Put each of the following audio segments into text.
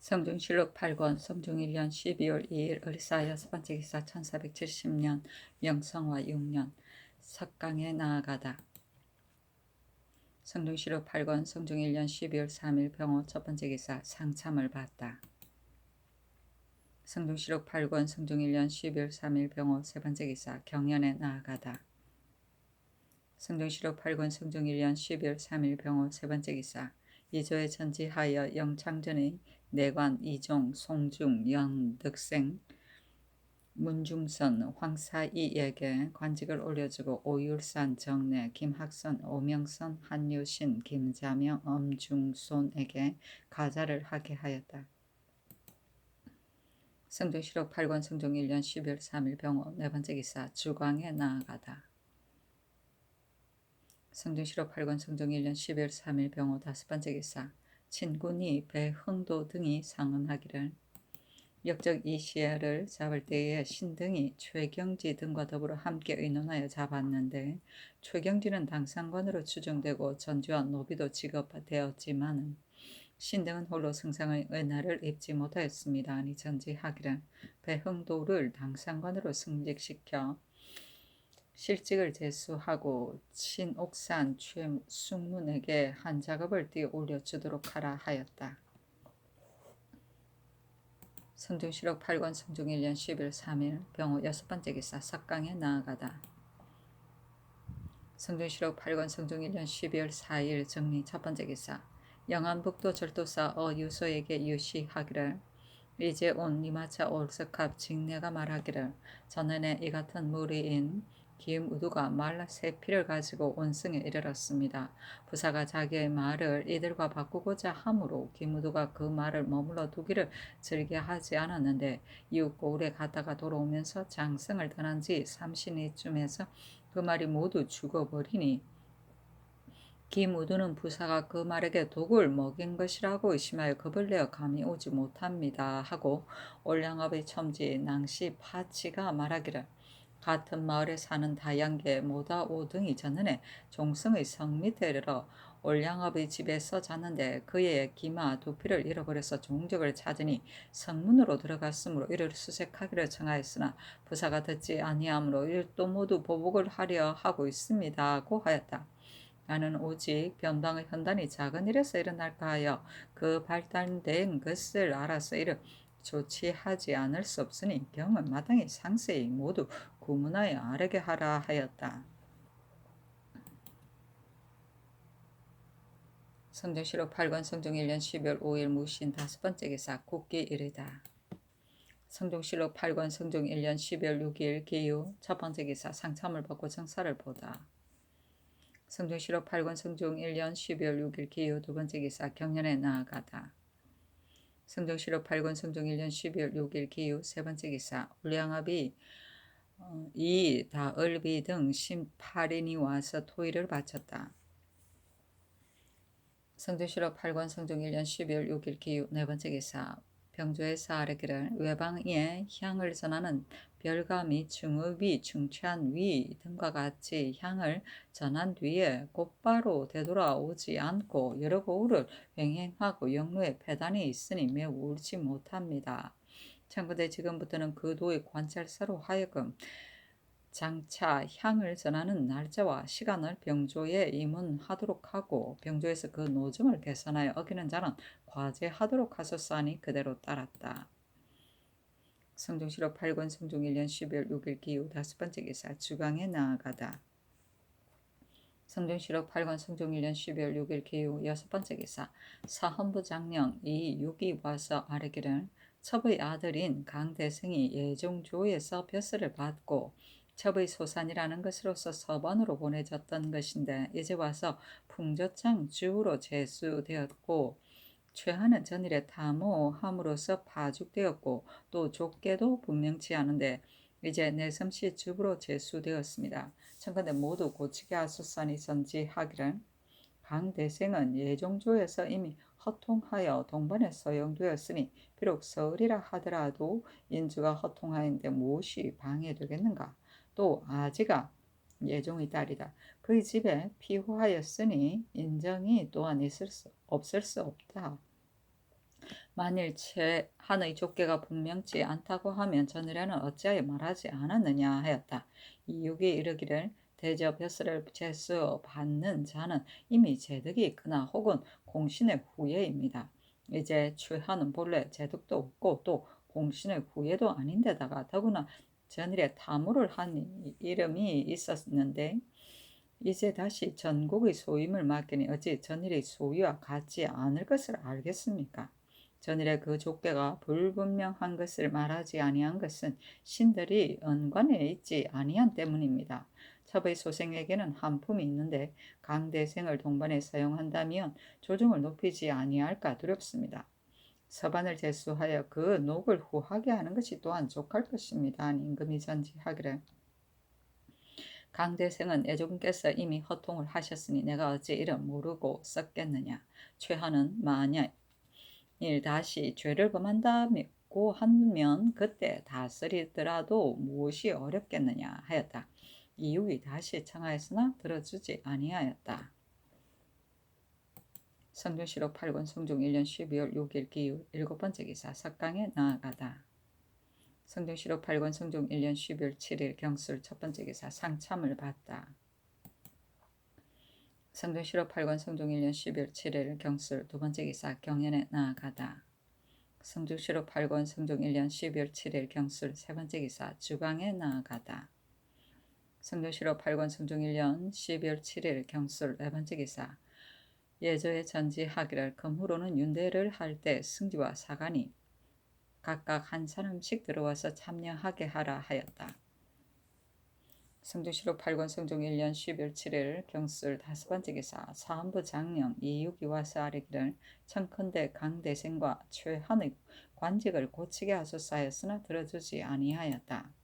성중실록 8권 성중 1년 12월 2일 의사 6번째 기사 1470년 명성화 6년 석강에 나아가다. 성중실록 8권 성중 1년 12월 3일 병호 첫번째 기사 상참을 받다. 성중실록 8권 성중 1년 12월 3일 병호 세번째 기사 경연에 나아가다. 성중실록 8권 성중 1년 12월 3일 병호 세번째 기사 이조에 전지하여 영창전의 내관 이종 송중 영덕생 문중선 황사이에게 관직을 올려주고 오율산 정내 김학선 오명선 한유신 김자명 엄중손에게 가자를 하게 하였다. 성중실록 8권 성중 1년 12월 3일 병호 네번째 기사 주광에 나아가다. 성중실록 8권 성중 1년 12월 3일 병호 다섯번째 기사 친군이 배흥도 등이 상언하기를 역적 이시야를 잡을 때에 신등이 최경지 등과 더불어 함께 의논하여 잡았는데 최경지는 당상관으로 추정되고 전주와 노비도 지급되었지만 신등은 홀로 승상의 은하를 입지 못하였습니다. 아니 전지하기를 배흥도를 당상관으로 승직시켜 실직을 제수하고 친옥산 최숙문에게 한 작업을 띄어 올려주도록 하라 하였다. 성중실록 8권 성중 1년 10일 3일 병호 6번째 기사 석강에 나아가다. 성중실록 8권 성중 1년 12월 4일 정리 첫번째 기사 영안북도 절도사 어유소에게 유시하기를 이제 온 니마차 올석합 직내가 말하기를 전에는 이 같은 무리인 김우두가 말 3피를 가지고 원승에 이르렀습니다. 부사가 자기의 말을 이들과 바꾸고자 하므로 김우두가 그 말을 머물러 두기를 즐겨하지 않았는데 이웃 고을에 갔다가 돌아오면서 장성을 떠난 지 30리쯤에서 그 말이 모두 죽어버리니 김우두는 부사가 그 말에게 독을 먹인 것이라고 의심하여 겁을 내어 감이 오지 못합니다 하고 올량업의 첨지 낭시 파치가 말하기를 같은 마을에 사는 다양계 모다 오등이 전년에 종성의 성 밑에 이르러 올량업의 집에서 잤는데 그의 기마 2피를 잃어버려서 종적을 찾으니 성문으로 들어갔으므로 이를 수색하기를 청하였으나 부사가 듣지 아니하므로 이를 또 모두 보복을 하려 하고 있습니다고 하였다. 나는 오직 변방의 현단이 작은 일에서 일어날까 하여 그 발달된 것을 알아서 이를 조치하지 않을 수 없으니 경은 마땅히 상세히 모두 구문하여 아뢰게 하라 하였다. 성중실록 8권 성중 1년 12월 5일 무신 다섯번째 기사 국기 이르다. 성중실록 8권 성중 1년 12월 6일 기유 첫번째 기사 상참을 받고 정사를 보다. 성중실록 8권 성중 1년 12월 6일 기유 두번째 기사 경연에 나아가다. 성중실록 8권 성중 1년 12월 6일 기유 세번째 기사 울량업이 이 다을비 등 18인이 와서 토의를 바쳤다. 성중실록 8권 성중 1년 12월 6일 기유 네번째 기사 병조에서 아뢰기를 외방에 향을 전하는 별가 및 중읍이 중취한 위 등과 같이 향을 전한 뒤에 곧바로 되돌아오지 않고 여러 고을을 횡행하고 영로에 폐단이 있으니 매우 옳지 못합니다. 참고대 지금부터는 그 도의 관찰사로 하여금 장차 향을 전하는 날짜와 시간을 병조에 임원하도록 하고 병조에서 그 노정을 개선하여 어기는 자는 과제하도록 하소서하니 그대로 따랐다. 성중실록 8권 성중 1년 12월 6일 기유 다섯번째 기사 주강에 나아가다. 성중실록 8권 성중 1년 12월 6일 기유 여섯번째 기사 사헌부 장령 이육이 와서 아뢰기를 첩의 아들인 강대승이 예종조에서 벼슬을 받고 첩의 소산이라는 것으로서 서반으로 보내졌던 것인데 이제 와서 풍조창 주로 제수되었고 최하는 전일에 탐호함으로써 파죽되었고 또 족계도 분명치 않은데 이제 내섬시 주부로 제수되었습니다. 청컨대 모두 고치게 하소서니 전지하기를 강대생은 예종조에서 이미 허통하여 동반에 서용되었으니 비록 서울이라 하더라도 인주가 허통하였는데 무엇이 방해되겠는가. 또 아지가 예종의 딸이다. 그의 집에 피호하였으니 인정이 또한 없을 수 없다. 만일 최한의 족계가 분명치 않다고 하면 전일에는 어찌하여 말하지 않았느냐 하였다. 이육이 이르기를 대저 벼슬을 제수 받는 자는 이미 제득이 있거나 혹은 공신의 후예입니다. 이제 최한은 본래 제득도 없고 또 공신의 후예도 아닌데다가 더구나 전일에 탐호를 한 이름이 있었는데 이제 다시 전국의 소임을 맡기니 어찌 전일의 소유와 같지 않을 것을 알겠습니까? 전일의 그 족계가 불분명한 것을 말하지 아니한 것은 신들이 언관에 있지 아니한 때문입니다. 첩의 소생에게는 한 품이 있는데 강대생을 동반해 사용한다면 조정을 높이지 아니할까 두렵습니다. 서반을 제수하여 그 녹을 후하게 하는 것이 또한 족할 것입니다. 임금이 전지하기를 강대생은 애조군께서 이미 허통을 하셨으니 내가 어찌 이를 모르고 썼겠느냐. 최하는 만일 다시 죄를 범한다고 하면 그때 다스리더라도 무엇이 어렵겠느냐 하였다. 이육이 다시 청하였으나 들어주지 아니하였다. 성중시록 8권 성중 1년 12월 6일 기후 7번째 기사 석강에 나아가다. 성중시록 8권 성중 1년 12월 7일 경술 첫번째 기사 상참을 받다. 성중시록 8권 성중 1년 12월 7일 경술 두번째 기사 경연에 나아가다. 성중시록 8권 성중 1년 12월 7일 경술 세번째 기사 주방에 나아가다. 성중시록 8권 성중 1년 12월 7일 경술 네번째 기사 예조에 전지하기를 금후로는 윤대를 할 때 승지와 사관이 각각 한 사람씩 들어와서 참여하게 하라 하였다. 성중시록 8권 성중 1년 12월 7일 경술 다섯번째 기사 사헌부 장령 이육이 와서 아뢰기를 청컨대 강대생과 최한의 관직을 고치게 하소서 하였으나 들어주지 아니하였다.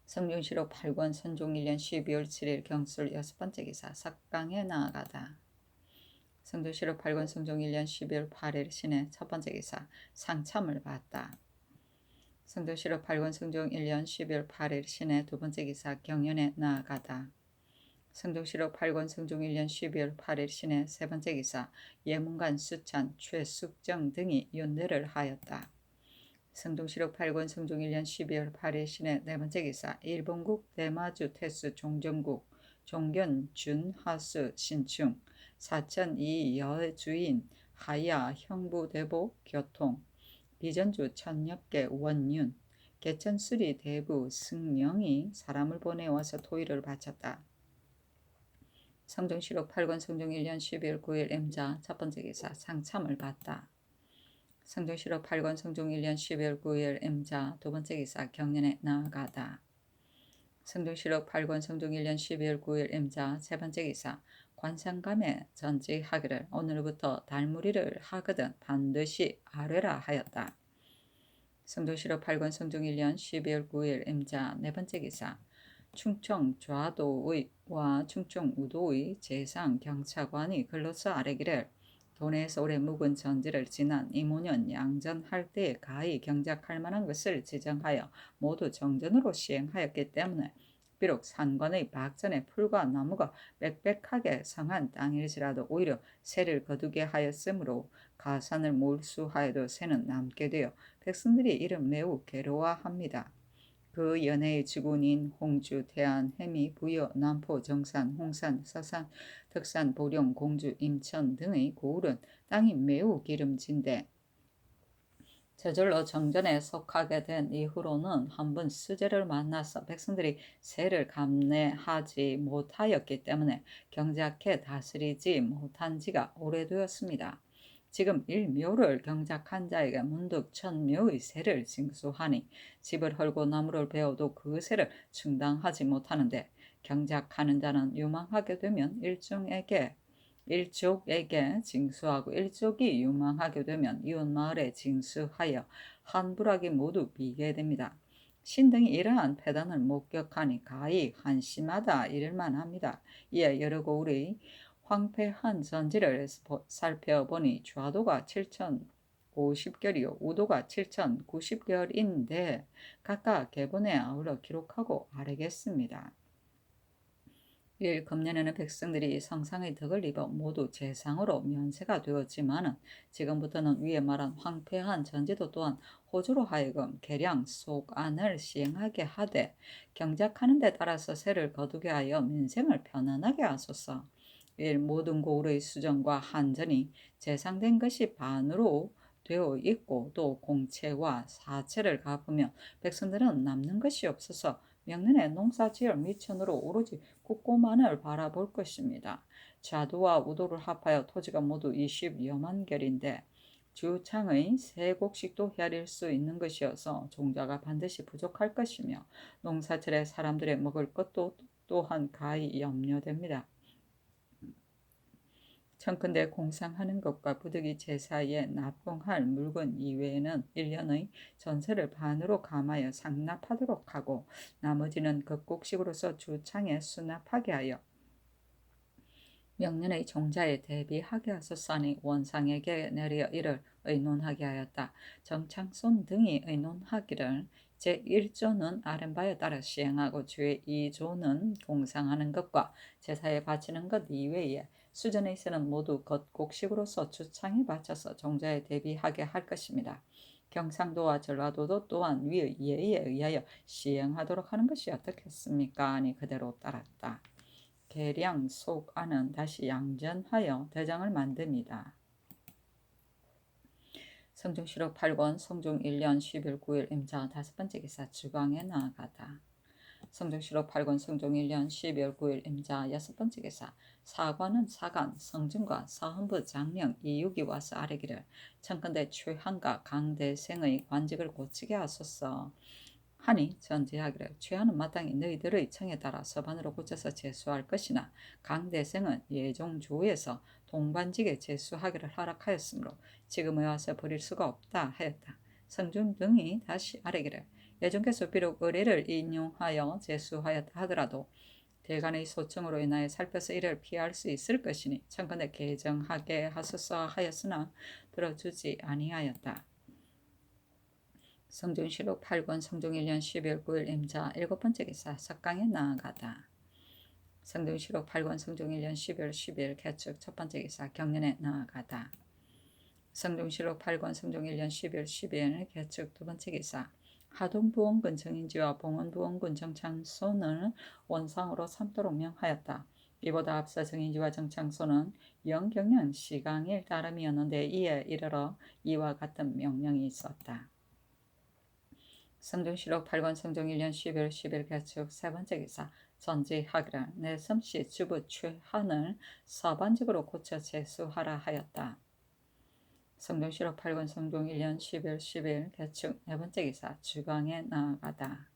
성중시록 8권 선종 1년 12월 7일 경술 여섯번째 기사 석강에 나아가다. 성중시록 8권 성종 1년 12월 8일 신의 첫번째 기사 상참을 받다. 성중시록 8권 성종 1년 12월 8일 신의 두번째 기사 경연에 나아가다. 성중시록 8권 성종 1년 12월 8일 신의 세번째 기사 예문관 수찬 최숙정 등이 윤례를 하였다. 성중시록 8권 성종 1년 12월 8일 신의 네번째 기사 일본국 대마주 태수 종정국 종견 준하수 신충 사천 이여주인 하야 형부대보 교통 비전주 천엽계 원윤 개천수리 대부 승명이 사람을 보내와서 토의를 바쳤다. 성중시록 8권 성중 1년 12월 9일 M자 첫번째 기사 상참을 받다. 성중시록 8권 성중 1년 12월 9일 M자 두번째 기사 경연에 나아가다. 성중시록 8권 성중 1년 12월 9일 M자 세번째 기사 관상감에 전지하기를 오늘부터 달무리를 하거든 반드시 아뢰라 하였다. 성중시록 8권 성중 1년 12월 9일 M자 네번째 기사 충청 좌도의와 충청 우도의 재상 경차관이 글로써 아뢰기를 도내에서 오래 묵은 전지를 지난 이모년 양전할 때에 가히 경작할 만한 것을 지정하여 모두 정전으로 시행하였기 때문에 비록 산관의 박전에 풀과 나무가 빽빽하게 성한 땅일지라도 오히려 새를 거두게 하였으므로 가산을 몰수하여도 새는 남게 되어 백성들이 이를 매우 괴로워합니다. 그 연해의 주군인 홍주, 태안, 해미, 부여, 남포, 정산, 홍산, 서산, 덕산, 보령, 공주, 임천 등의 고을은 땅이 매우 기름진데 저절로 정전에 속하게 된 이후로는 한번 수재를 만나서 백성들이 세를 감내하지 못하였기 때문에 경작해 다스리지 못한 지가 오래되었습니다. 지금 일묘를 경작한 자에게 문득 천묘의 세를 징수하니 집을 헐고 나무를 베어도 그 세를 충당하지 못하는데 경작하는 자는 유망하게 되면 일족에게 징수하고 일족이 유망하게 되면 이웃마을에 징수하여 한 부락이 모두 비게 됩니다. 신등이 이러한 패단을 목격하니 가히 한심하다 이를만 합니다. 이에 여러 고을의 황폐한 전지를 살펴보니 좌도가 7,050결이요 우도가 7,090결인데 각각 계본에 아울러 기록하고 아뢰겠습니다. 일 금년에는 백성들이 성상의 덕을 입어 모두 재상으로 면세가 되었지만은 지금부터는 위에 말한 황폐한 전제도 또한 호주로 하여금 계량 속안을 시행하게 하되 경작하는 데 따라서 세를 거두게 하여 민생을 편안하게 하소서. 일 모든 고을의 수정과 한전이 재상된 것이 반으로 되어 있고 또 공채와 사채를 갚으면 백성들은 남는 것이 없어서 명년에 농사지을 미천으로 오로지 국고만을 바라볼 것입니다. 좌도와 우도를 합하여 토지가 모두 20여만 결인데 주창의 세 곡씩도 헤아릴 수 있는 것이어서 종자가 반드시 부족할 것이며 농사철에 사람들의 먹을 것도 또한 가히 염려됩니다. 청컨대 공상하는 것과 부득이 제사에 납공할 물건 이외에는 1년의 전세를 반으로 감하여 상납하도록 하고 나머지는 극곡식으로서 주창에 수납하게 하여 명년의 종자에 대비하게 하소서니 원상에게 내려 이를 의논하게 하였다. 정창손 등이 의논하기를 제1조는 아랫바에 따라 시행하고 제2조는 공상하는 것과 제사에 바치는 것 이외에 수전에 있어는 모두 겉곡식으로서 주창에 바쳐서 종자에 대비하게 할 것입니다. 경상도와 전라도도 또한 위의 예의에 의하여 시행하도록 하는 것이 어떻겠습니까? 아니 그대로 따랐다. 계량 속안은 다시 양전하여 대장을 만듭니다. 성중시록 8권 성중 1년 10일 9일 임자 5번째 기사 주광에 나아가다. 성중시록 8권 성중 1년 12월 9일 임자 6번째 기사 사관은 사간 성중과 서헌부 장령 이육이 와서 아뢰기를 청컨대 최한과 강대생의 관직을 고치게 하소서 하니 전제하기를 최하는 마땅히 너희들의 청에 따라 서반으로 고쳐서 제수할 것이나 강대생은 예종조에서 동반직에 제수하기를 허락하였으므로 지금에 와서 버릴 수가 없다 하였다. 성중 등이 다시 아뢰기를 예종께서 비록 의례를 인용하여 제수하였다 하더라도 대간의 소청으로 인하여 살펴서 이를 피할 수 있을 것이니 청컨대 개정하게 하소서 하였으나 들어주지 아니하였다. 성중시록 8권 성중 1년 12월 9일 임자 7번째 기사 석강에 나아가다. 성중시록 8권 성중 1년 12월 10일 개축 첫번째 기사 경년에 나아가다. 성중시록 8권 성중 1년 12월 10일 개축 두번째 기사 하동부원군 정인지와 봉원부원군 정창손을 원상으로 삼도록 명하였다. 이보다 앞서 정인지와 정창손은 영경년 시강일 따름이었는데 이에 이르러 이와 같은 명령이 있었다. 성중시록 8권 성중 1년 12월 10일 개축 세번째 기사 전지하기를 내 솜씨 주부 최한을 서반직으로 고쳐 제수하라 하였다. 성중시록 8권 성중 1년 12월 10일 개축 네번째 기사 주광에 나아가다.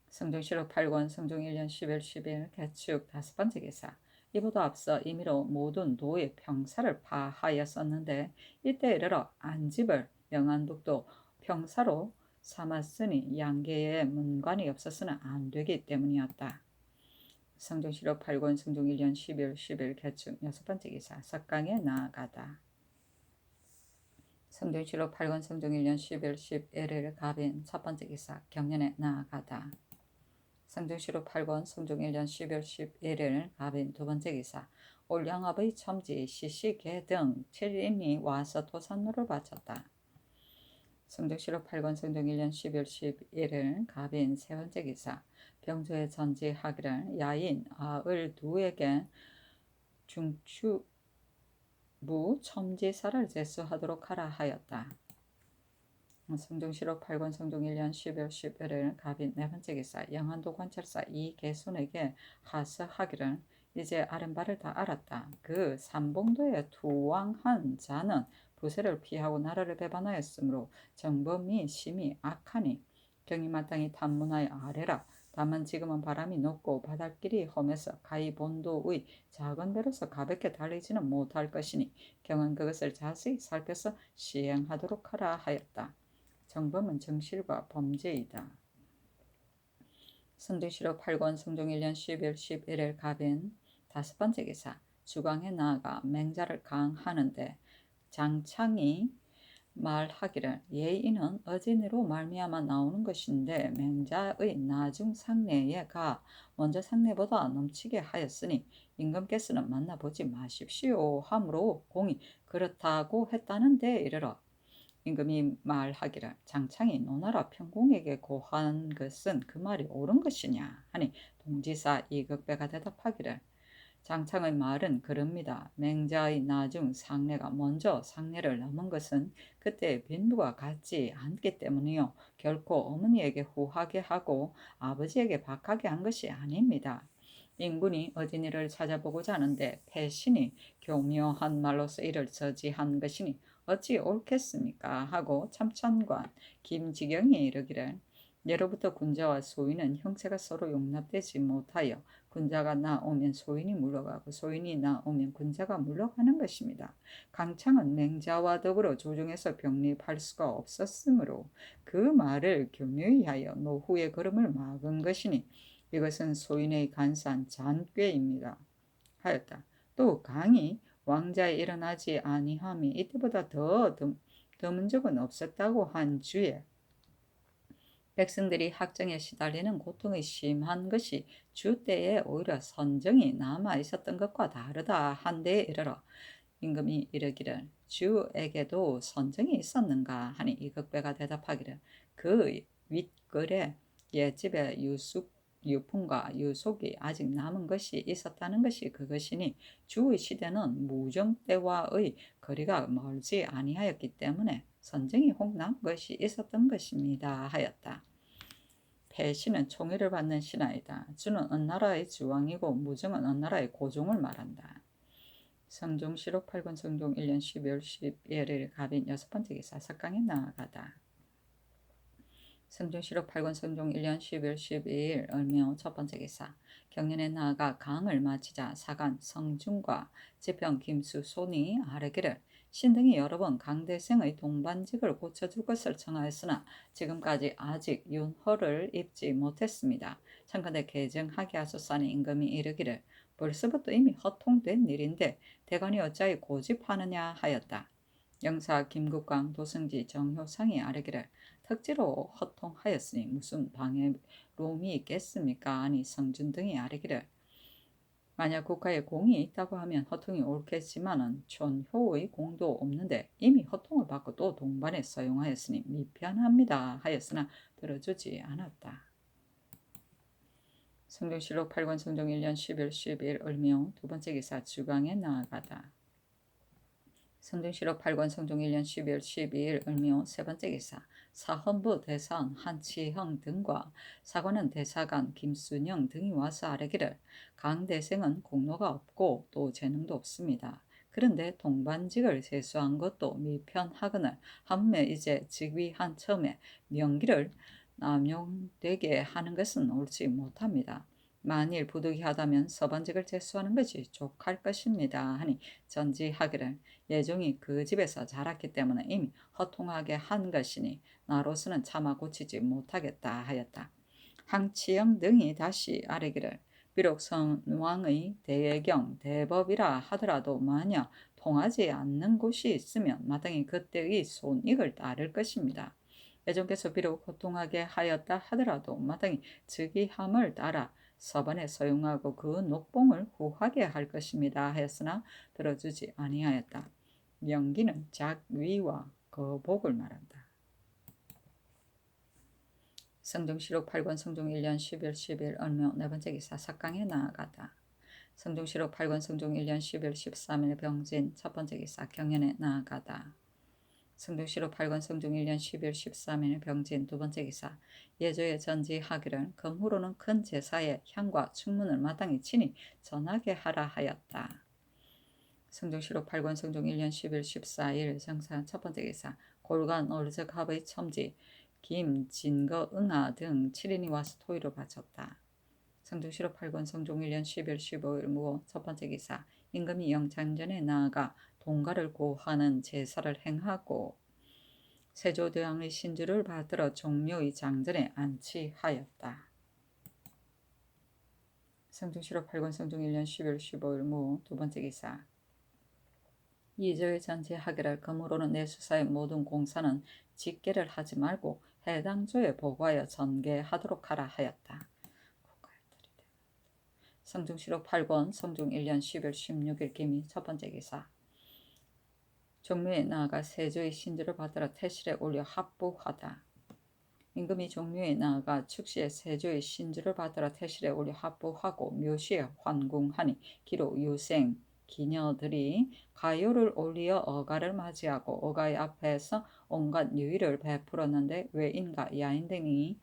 성중시록 8권 성중 1년 12월 10일 개축 다섯번째 기사 이보다 앞서 임의로 모든 도의 평사를 파하였었는데 이때 이르러 안집을 영안독도 평사로 삼았으니 양계에 문관이 없어서는 안 되기 때문이었다. 성중시록 8권 성중 1년 12월 10일 개축 여섯번째 기사 석강에 나아가다. 성중시록 8권 성중 1년 12월 11일 갑인 첫번째 기사 경년에 나아가다. 성중시록 8권 성중 1년 12월 11일 갑인 두번째 기사 올양압의 첨지 시시개 등 7인이 와서 도산노를 바쳤다. 성중시록 8권 성중 1년 12월 11일 갑인 세번째 기사 병조에 전지하기를 야인 아을 두에게 중추부 첨지사를 제수하도록 하라 하였다. 성중시록 8권 성중 1년 12월 11일 갑인 네번째 기사 영안도 관찰사 이계손에게 하서하기를 이제 아른 바를 다 알았다. 그 삼봉도에 투왕한 자는 부세를 피하고 나라를 배반하였으므로 정범이 심히 악하니 경이 마땅히 탐문하여 아뢰라. 다만 지금은 바람이 높고 바닷길이 험해서 가히 본도의 작은 배로서 가볍게 달리지는 못할 것이니 경은 그것을 자세히 살펴서 시행하도록 하라 하였다. 정범은 정실과 범죄이다. 성중시록 8권 성중 1년 12월 11일 갑인 다섯번째 기사 주광에 나아가 맹자를 강하는데 장창이 말하기를 예의는 어진이로 말미암아 나오는 것인데 맹자의 나중 상례에 가 먼저 상례보다 넘치게 하였으니 임금께서는 만나보지 마십시오 하므로 공이 그렇다고 했다는데 이르러 임금이 말하기를 장창이 노나라 평공에게 고한 것은 그 말이 옳은 것이냐 하니 동지사 이극배가 대답하기를 장창의 말은 그럽니다. 맹자의 나중 상례가 먼저 상례를 넘은 것은 그때 빈부가 같지 않기 때문이요. 결코 어머니에게 후하게 하고 아버지에게 박하게 한 것이 아닙니다. 인군이 어진이를 찾아보고자 하는데 패신이 교묘한 말로서 이를 저지한 것이니 어찌 옳겠습니까? 하고 참천관 김지경이 이르기를 예로부터 군자와 소인은 형체가 서로 용납되지 못하여 군자가 나오면 소인이 물러가고 소인이 나오면 군자가 물러가는 것입니다. 강창은 맹자와 더불어 조정에서 병립할 수가 없었으므로 그 말을 교묘히 하여 노후의 걸음을 막은 것이니 이것은 소인의 간사한 잔꾀입니다. 하였다. 또 강이 왕자에 일어나지 아니함이 이때보다 더 드문 적은 없었다고 한 주에 백성들이 학정에 시달리는 고통이 심한 것이 주 때에 오히려 선정이 남아 있었던 것과 다르다 한데 이르러 임금이 이르기를 주에게도 선정이 있었는가 하니 이극배가 대답하기를 그 윗글에 옛집에 유품과 유속이 아직 남은 것이 있었다는 것이 그것이니 주의 시대는 무정 때와의 거리가 멀지 아니하였기 때문에 선정이 혹 남은 것이 있었던 것입니다 하였다. 패신은 총애를 받는 신하이다. 주는 어느 나라의 주왕이고 무정은 어느 나라의 고종을 말한다. 성종시록 8권 성종 1년 12월 11일 갑인 6번째 기사 석강에 나아가다. 성종시록 8권 성종 1년 12월 12일 을묘 첫번째 기사 경년에 나아가 강을 마치자 사간 성중과 지평 김수 손이 아뢰기를 신등이 여러 번 강대생의 동반직을 고쳐줄 것을 청하였으나 지금까지 아직 윤허를 입지 못했습니다. 청컨대 개정하게 하소서니 임금이 이르기를 벌써부터 이미 허통된 일인데 대관이 어찌하여 고집하느냐 하였다. 영사 김국광 도승지 정효상이 아뢰기를 특지로 허통하였으니 무슨 방해로움이 있겠습니까? 아니 성준 등이 아뢰기를 만약 국가에 공이 있다고 하면 허통이 옳겠지만은 촌효의 공도 없는데 이미 허통을 받고 또 동반에 사용하였으니 미편합니다 하였으나 들어주지 않았다. 성종시록 8권 성종 1년 11월 10일 을묘 두번째 기사 주강에 나아가다. 성종시록 8권 성종 1년 12월 12일 을묘 세번째 기사 사헌부 대사원 한치형 등과 사관원 대사관 김순영 등이 와서 아뢰기를 강대생은 공로가 없고 또 재능도 없습니다. 그런데 동반직을 세수한 것도 미편하거늘 한매 이제 직위 한 처음에 명기를 남용되게 하는 것은 옳지 못합니다. 만일 부득이하다면 서반직을 제수하는 것이 족할 것입니다. 하니 전지하기를 예종이 그 집에서 자랐기 때문에 이미 허통하게 한 것이니 나로서는 차마 고치지 못하겠다 하였다. 항치영 등이 다시 아뢰기를 비록 선왕의 대경 대법이라 하더라도 만약 통하지 않는 곳이 있으면 마땅히 그때의 손익을 따를 것입니다. 예종께서 비록 고통하게 하였다 하더라도 마땅히 즉위함을 따라 서반에 서용하고 그 녹봉을 후하게 할 것입니다 하였으나 들어주지 아니하였다. 명기는 작위와 거복을 말한다. 성종시록 8권 성종 1년 10월 10일 을묘 네번째 기사 석강에 나아가다. 성종시록 8권 성종 1년 10월 13일 병진 첫번째 기사 경연에 나아가다. 성종시록 8권 성종 1년 10월 13일 병진 두번째 기사 예조에 전지하기를 검후로는 큰 제사에 향과 충문을 마땅히 친히 전하게 하라 하였다. 성종시록 8권 성종 1년 10월 14일 정사 첫번째 기사 골간 얼적합의 첨지 김, 진거, 응아 등 7인이 와서 토의를 바쳤다. 성종시록 8권 성종 1년 10월 15일 무호 첫번째 기사 임금이 영창전에 나아가 동가를 고하는 제사를 행하고 세조대왕의 신주를 받들어 종묘의 장전에 안치하였다. 성종시록 8권 성종 1년 10월 15일 무호 두번째 기사 이주일 전제하기를 그러므로는 내 수사의 모든 공사는 직계를 하지 말고 해당 조에 보고하여 전개하도록 하라 하였다. 성중시록 8권 성중 1년 10월 16일 기미 첫 번째 기사. 종묘에 나아가 세조의 신주를 받들어 태실에 올려 합부하다. 임금이 종묘에 나아가 축시에 세조의 신주를 받들어 태실에 올려 합부하고 묘시에 환궁하니 기로 유생 기녀들이 가요를 올리어 어가를 맞이하고 어가의 앞에서 온갖 유의를 베풀었는데 외인과 야인 등이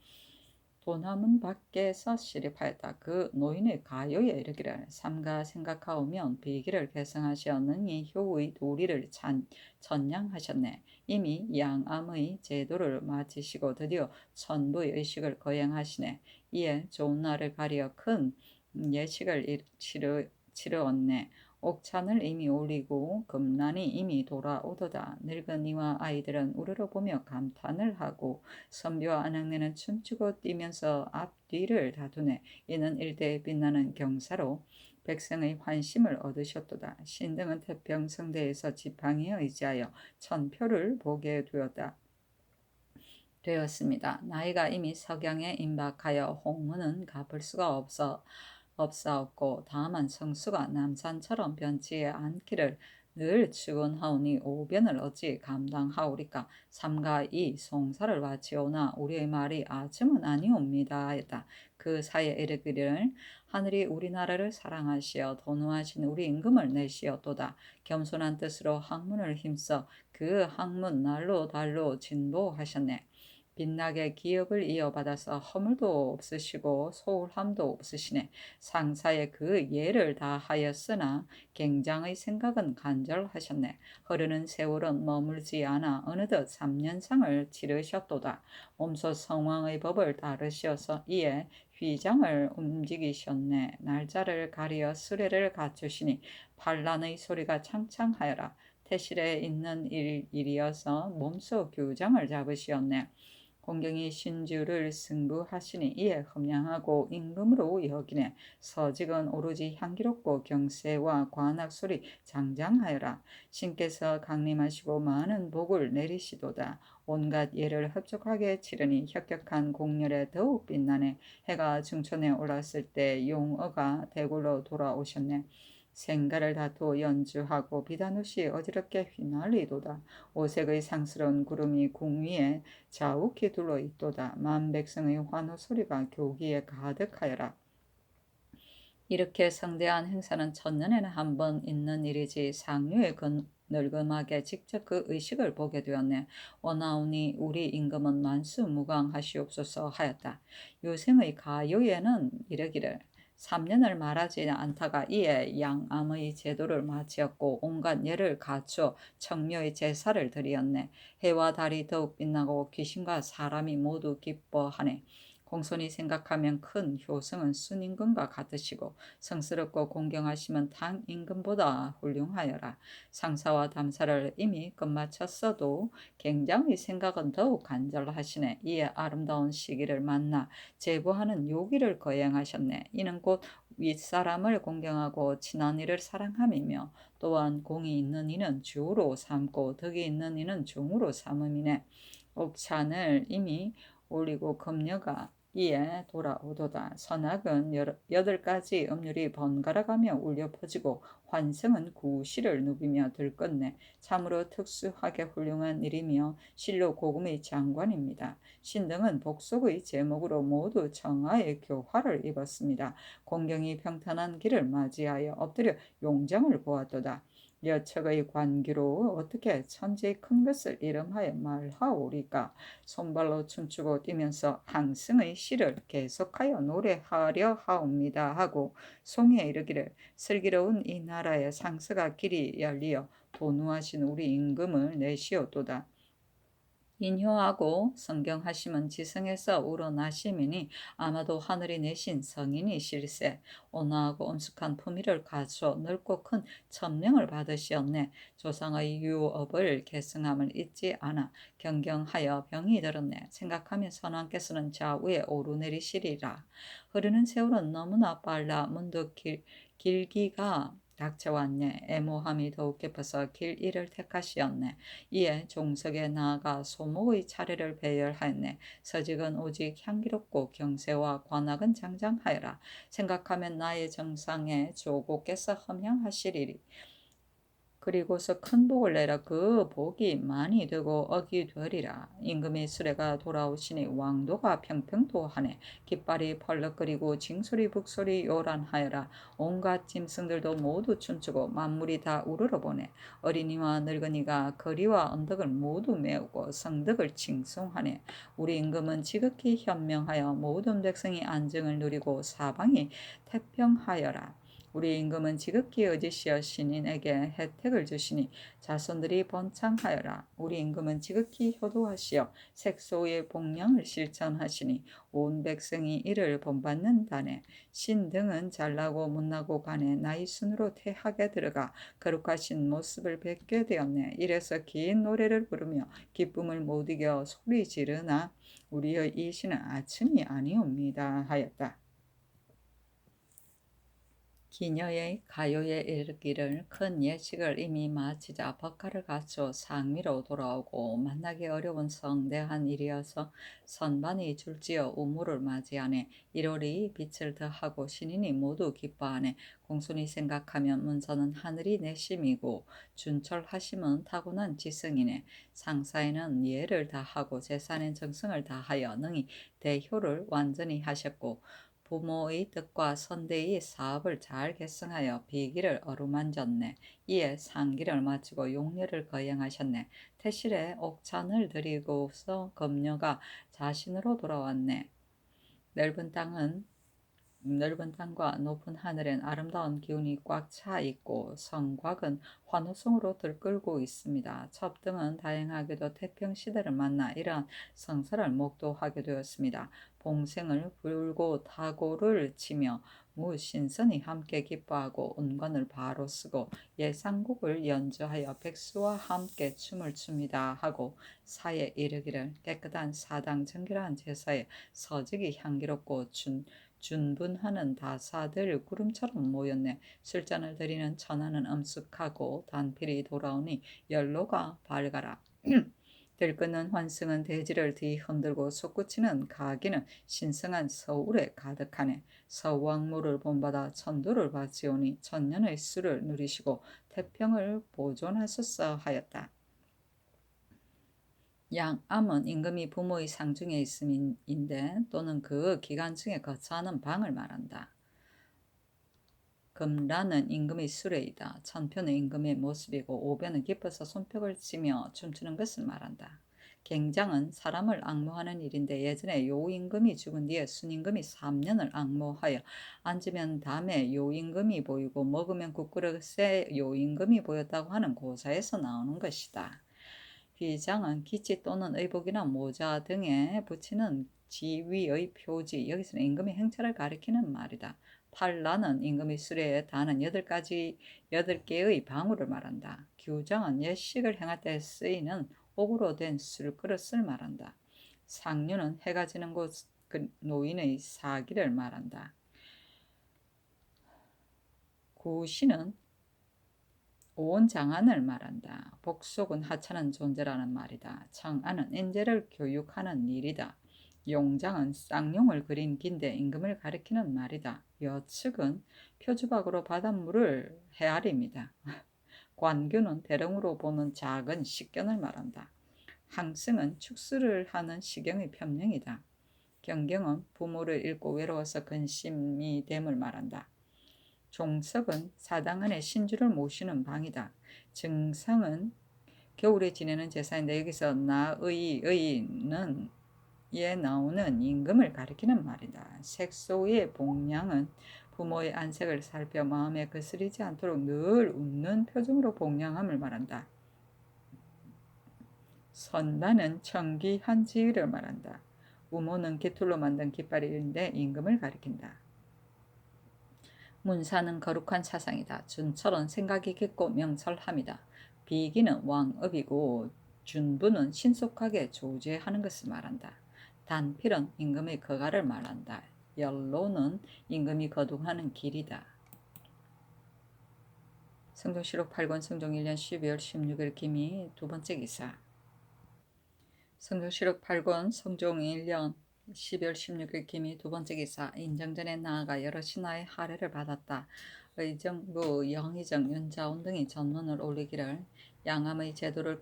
도남은 밖에서 시립하였다. 그 노인의 가요에 이르기를 삼가 생각하오면 비기를 개성하시었느니 효의 도리를 전량하셨네. 이미 양암의 제도를 마치시고 드디어 천부의 의식을 거행하시네. 이에 좋은 날을 가리어 큰 예식을 치르었네. 옥찬을 이미 올리고 금난이 이미 돌아오도다. 늙은이와 아이들은 우르르 보며 감탄을 하고 선비와 안악내는 춤추고 뛰면서 앞뒤를 다투네. 이는 일대에 빛나는 경사로 백성의 환심을 얻으셨도다. 신등은 태평성대에서 지팡이에 의지하여 천표를 보게 되었습니다. 나이가 이미 석양에 임박하여 홍문은 갚을 수가 없사옵고 다만 성수가 남산처럼 변치 않기를 늘 축원하오니 오변을 어찌 감당하오리까. 삼가 이 송사를 바치오나 우리의 말이 아침은 아니옵니다 하였다. 그 사이에 이르기를 하늘이 우리나라를 사랑하시어 도노하신 우리 임금을 내시었도다. 겸손한 뜻으로 학문을 힘써 그 학문 날로 달로 진보하셨네. 빛나게 기업을 이어받아서 허물도 없으시고 소홀함도 없으시네. 상사의 그 예를 다하였으나 갱장의 생각은 간절하셨네. 흐르는 세월은 머물지 않아 어느덧 3년상을 치르셨도다. 몸소 성왕의 법을 따르시어서 이에 휘장을 움직이셨네. 날짜를 가리어 수레를 갖추시니 반란의 소리가 창창하여라. 태실에 있는 일이어서 몸소 규장을 잡으시었네. 공경이 신주를 승부하시니 이에 흠량하고 임금으로 여기네. 서직은 오로지 향기롭고 경세와 관악 소리 장장하여라. 신께서 강림하시고 많은 복을 내리시도다. 온갖 예를 흡족하게 치르니 혁혁한 공렬에 더욱 빛나네. 해가 중천에 올랐을 때 용어가 대굴로 돌아오셨네. 생가를 다투어 연주하고 비단옷이 어지럽게 휘날리도다. 오색의 상스러운 구름이 궁 위에 자욱히 둘러 있도다. 만백성의 환호 소리가 교기에 가득하여라. 이렇게 성대한 행사는 천년에는 한 번 있는 일이지 상류의 늙음하게 직접 그 의식을 보게 되었네. 원하오니 우리 임금은 만수무강하시옵소서 하였다. 유생의 가요에는 이르기를 3년을 말하지 않다가 이에 양암의 제도를 마치었고 온갖 예를 갖추어 청묘의 제사를 드리었네. 해와 달이 더욱 빛나고 귀신과 사람이 모두 기뻐하네. 공손히 생각하면 큰 효성은 순임금과 같으시고 성스럽고 공경하시면 당 임금보다 훌륭하여라. 상사와 담사를 이미 끝마쳤어도 갱장의 생각은 더욱 간절하시네. 이에 아름다운 시기를 만나 제보하는 요기를 거행하셨네. 이는 곧 윗사람을 공경하고 친한 이를 사랑함이며 또한 공이 있는 이는 주로 삼고 덕이 있는 이는 종으로 삼음이네. 옥찬을 이미 올리고 금녀가 이에 돌아오도다. 선악은 8가지 음률이 번갈아가며 울려 퍼지고 환승은 구시를 누비며 들끓네. 참으로 특수하게 훌륭한 일이며 실로 고금의 장관입니다. 신등은 복속의 제목으로 모두 청하의 교화를 입었습니다. 공경이 평탄한 길을 맞이하여 엎드려 용장을 보았도다. 여척의 관기로 어떻게 천지의 큰 것을 이름하여 말하오리까. 손발로 춤추고 뛰면서 항승의 시를 계속하여 노래하려 하옵니다 하고 송에 이르기를 슬기로운 이 나라의 상서가 길이 열리어 도누하신 우리 임금을 내시었도다. 인효하고 성경하심은 지성에서 우러나심이니 아마도 하늘이 내신 성인이실세. 온화하고 엄숙한 품위를 갖추어 넓고 큰 천명을 받으시었네. 조상의 유업을 계승함을 잊지 않아 경경하여 병이 들었네. 생각하면 선왕께서는 좌우에 오르내리시리라. 흐르는 세월은 너무나 빨라 문득 길기가 닥쳐왔네. 애모함이 더욱 깊어서 길 잃을 택하시었네. 이에 종석에 나아가 소모의 차례를 배열하였네. 서직은 오직 향기롭고 경세와 관악은 장장하여라. 생각하면 나의 정상에 조고께서 험향하시리리. 그리고서 큰 복을 내라. 그 복이 많이 되고 억이 되리라. 임금의 수레가 돌아오시니 왕도가 평평도하네. 깃발이 펄럭거리고 징소리 북소리 요란하여라. 온갖 짐승들도 모두 춤추고 만물이 다 우러러보네. 어린이와 늙은이가 거리와 언덕을 모두 메우고 성덕을 칭송하네. 우리 임금은 지극히 현명하여 모든 백성이 안정을 누리고 사방이 태평하여라. 우리 임금은 지극히 의지시어 신인에게 혜택을 주시니 자손들이 번창하여라. 우리 임금은 지극히 효도하시어 색소의 복량을 실천하시니 온 백성이 이를 본받는다네. 신 등은 잘나고 못나고 간에 나이 순으로 퇴학에 들어가 거룩하신 모습을 뵙게 되었네. 이래서 긴 노래를 부르며 기쁨을 못 이겨 소리 지르나 우리의 이 시는 아침이 아니옵니다 하였다. 기녀의 가요에 이르기를 큰 예식을 이미 마치자 법가를 갖추어 상미로 돌아오고 만나기 어려운 성대한 일이어서 선반이 줄지어 우물을 맞이하네. 1월이 빛을 더하고 신인이 모두 기뻐하네. 공손히 생각하면 문서는 하늘이 내심이고 준철하심은 타고난 지성이네. 상사에는 예를 다하고 제사는 정성을 다하여 능히 대효를 완전히 하셨고 부모의 뜻과 선대의 사업을 잘 계승하여 비기를 어루만졌네. 이에 상기를 마치고 용례를 거행하셨네. 태실에 옥찬을 드리고서 검녀가 자신으로 돌아왔네. 넓은 땅과 높은 하늘엔 아름다운 기운이 꽉 차 있고 성곽은 환호성으로 들끓고 있습니다. 첩등은 다행하게도 태평시대를 만나 이러한 성사를 목도하게 되었습니다. 봉생을 불고 타고를 치며 무신선이 함께 기뻐하고 운관을 바로 쓰고 예상곡을 연주하여 백수와 함께 춤을 춥니다 하고 사에 이르기를 깨끗한 사당 정결한 제사에 서직이 향기롭고 준분하는 다사들 구름처럼 모였네. 술잔을 드리는 천하는 엄숙하고 단필이 돌아오니 연로가 밝아라. 들끓는 환승은 대지를 뒤흔들고 솟구치는 가기는 신성한 서울에 가득하네. 서왕모를 본받아 천도를 바치오니 천년의 수를 누리시고 태평을 보존하소서 하였다. 양암은 임금이 부모의 상중에 있음인데 또는 그 기간중에 거처하는 방을 말한다. 금라는 임금의 수레이다. 천표는 임금의 모습이고 오변은 기뻐서 손뼉을 치며 춤추는 것을 말한다. 갱장은 사람을 앙모하는 일인데 예전에 요임금이 죽은 뒤에 순임금이 3년을 앙모하여 앉으면 담에 요임금이 보이고 먹으면 국그릇에 요임금이 보였다고 하는 고사에서 나오는 것이다. 휘장은 기치 또는 의복이나 모자 등에 붙이는 지위의 표지, 여기서는 임금의 행차를 가리키는 말이다. 팔라는 임금의 수레에 다는 8개의 방울을 말한다. 규장은 예식을 행할 때 쓰이는 옥으로 된 술그릇을 말한다. 상류는 해가 지는 곳 노인의 사기를 말한다. 구시는 온 장안을 말한다. 복속은 하찮은 존재라는 말이다. 청안은 인재를 교육하는 일이다. 용장은 쌍용을 그린 긴데 임금을 가리키는 말이다. 여측은 표주박으로 바닷물을 헤아립니다. 관규는 대령으로 보는 작은 식견을 말한다. 항승은 축수를 하는 시경의 편명이다. 경경은 부모를 잃고 외로워서 근심이 됨을 말한다. 종석은 사당 안에 신주를 모시는 방이다. 증상은 겨울에 지내는 제사인데 여기서 나의는 에 나오는 임금을 가리키는 말이다. 색소의 복량은 부모의 안색을 살펴 마음에 거스리지 않도록 늘 웃는 표정으로 복량함을 말한다. 선반은 청기한 지위를 말한다. 우모는 기툴로 만든 깃발인데 임금을 가리킨다. 문사는 거룩한 사상이다. 준철은 생각이 깊고 명철함이다. 비기는 왕업이고 준부는 신속하게 조제하는 것을 말한다. 단필은 임금의 거가를 말한다. 연로는 임금이 거둥하는 길이다. 성종시록 8권 성종 1년 12월 16일 김이 두 번째 기사. 성종시록 8권 성종 1년 12월 16일 김이 두 번째 기사. 인정전에 나아가 여러 신하의 할애를 받았다. 의정부 영의정 윤자온 등이 전문을 올리기를 양암의 제도를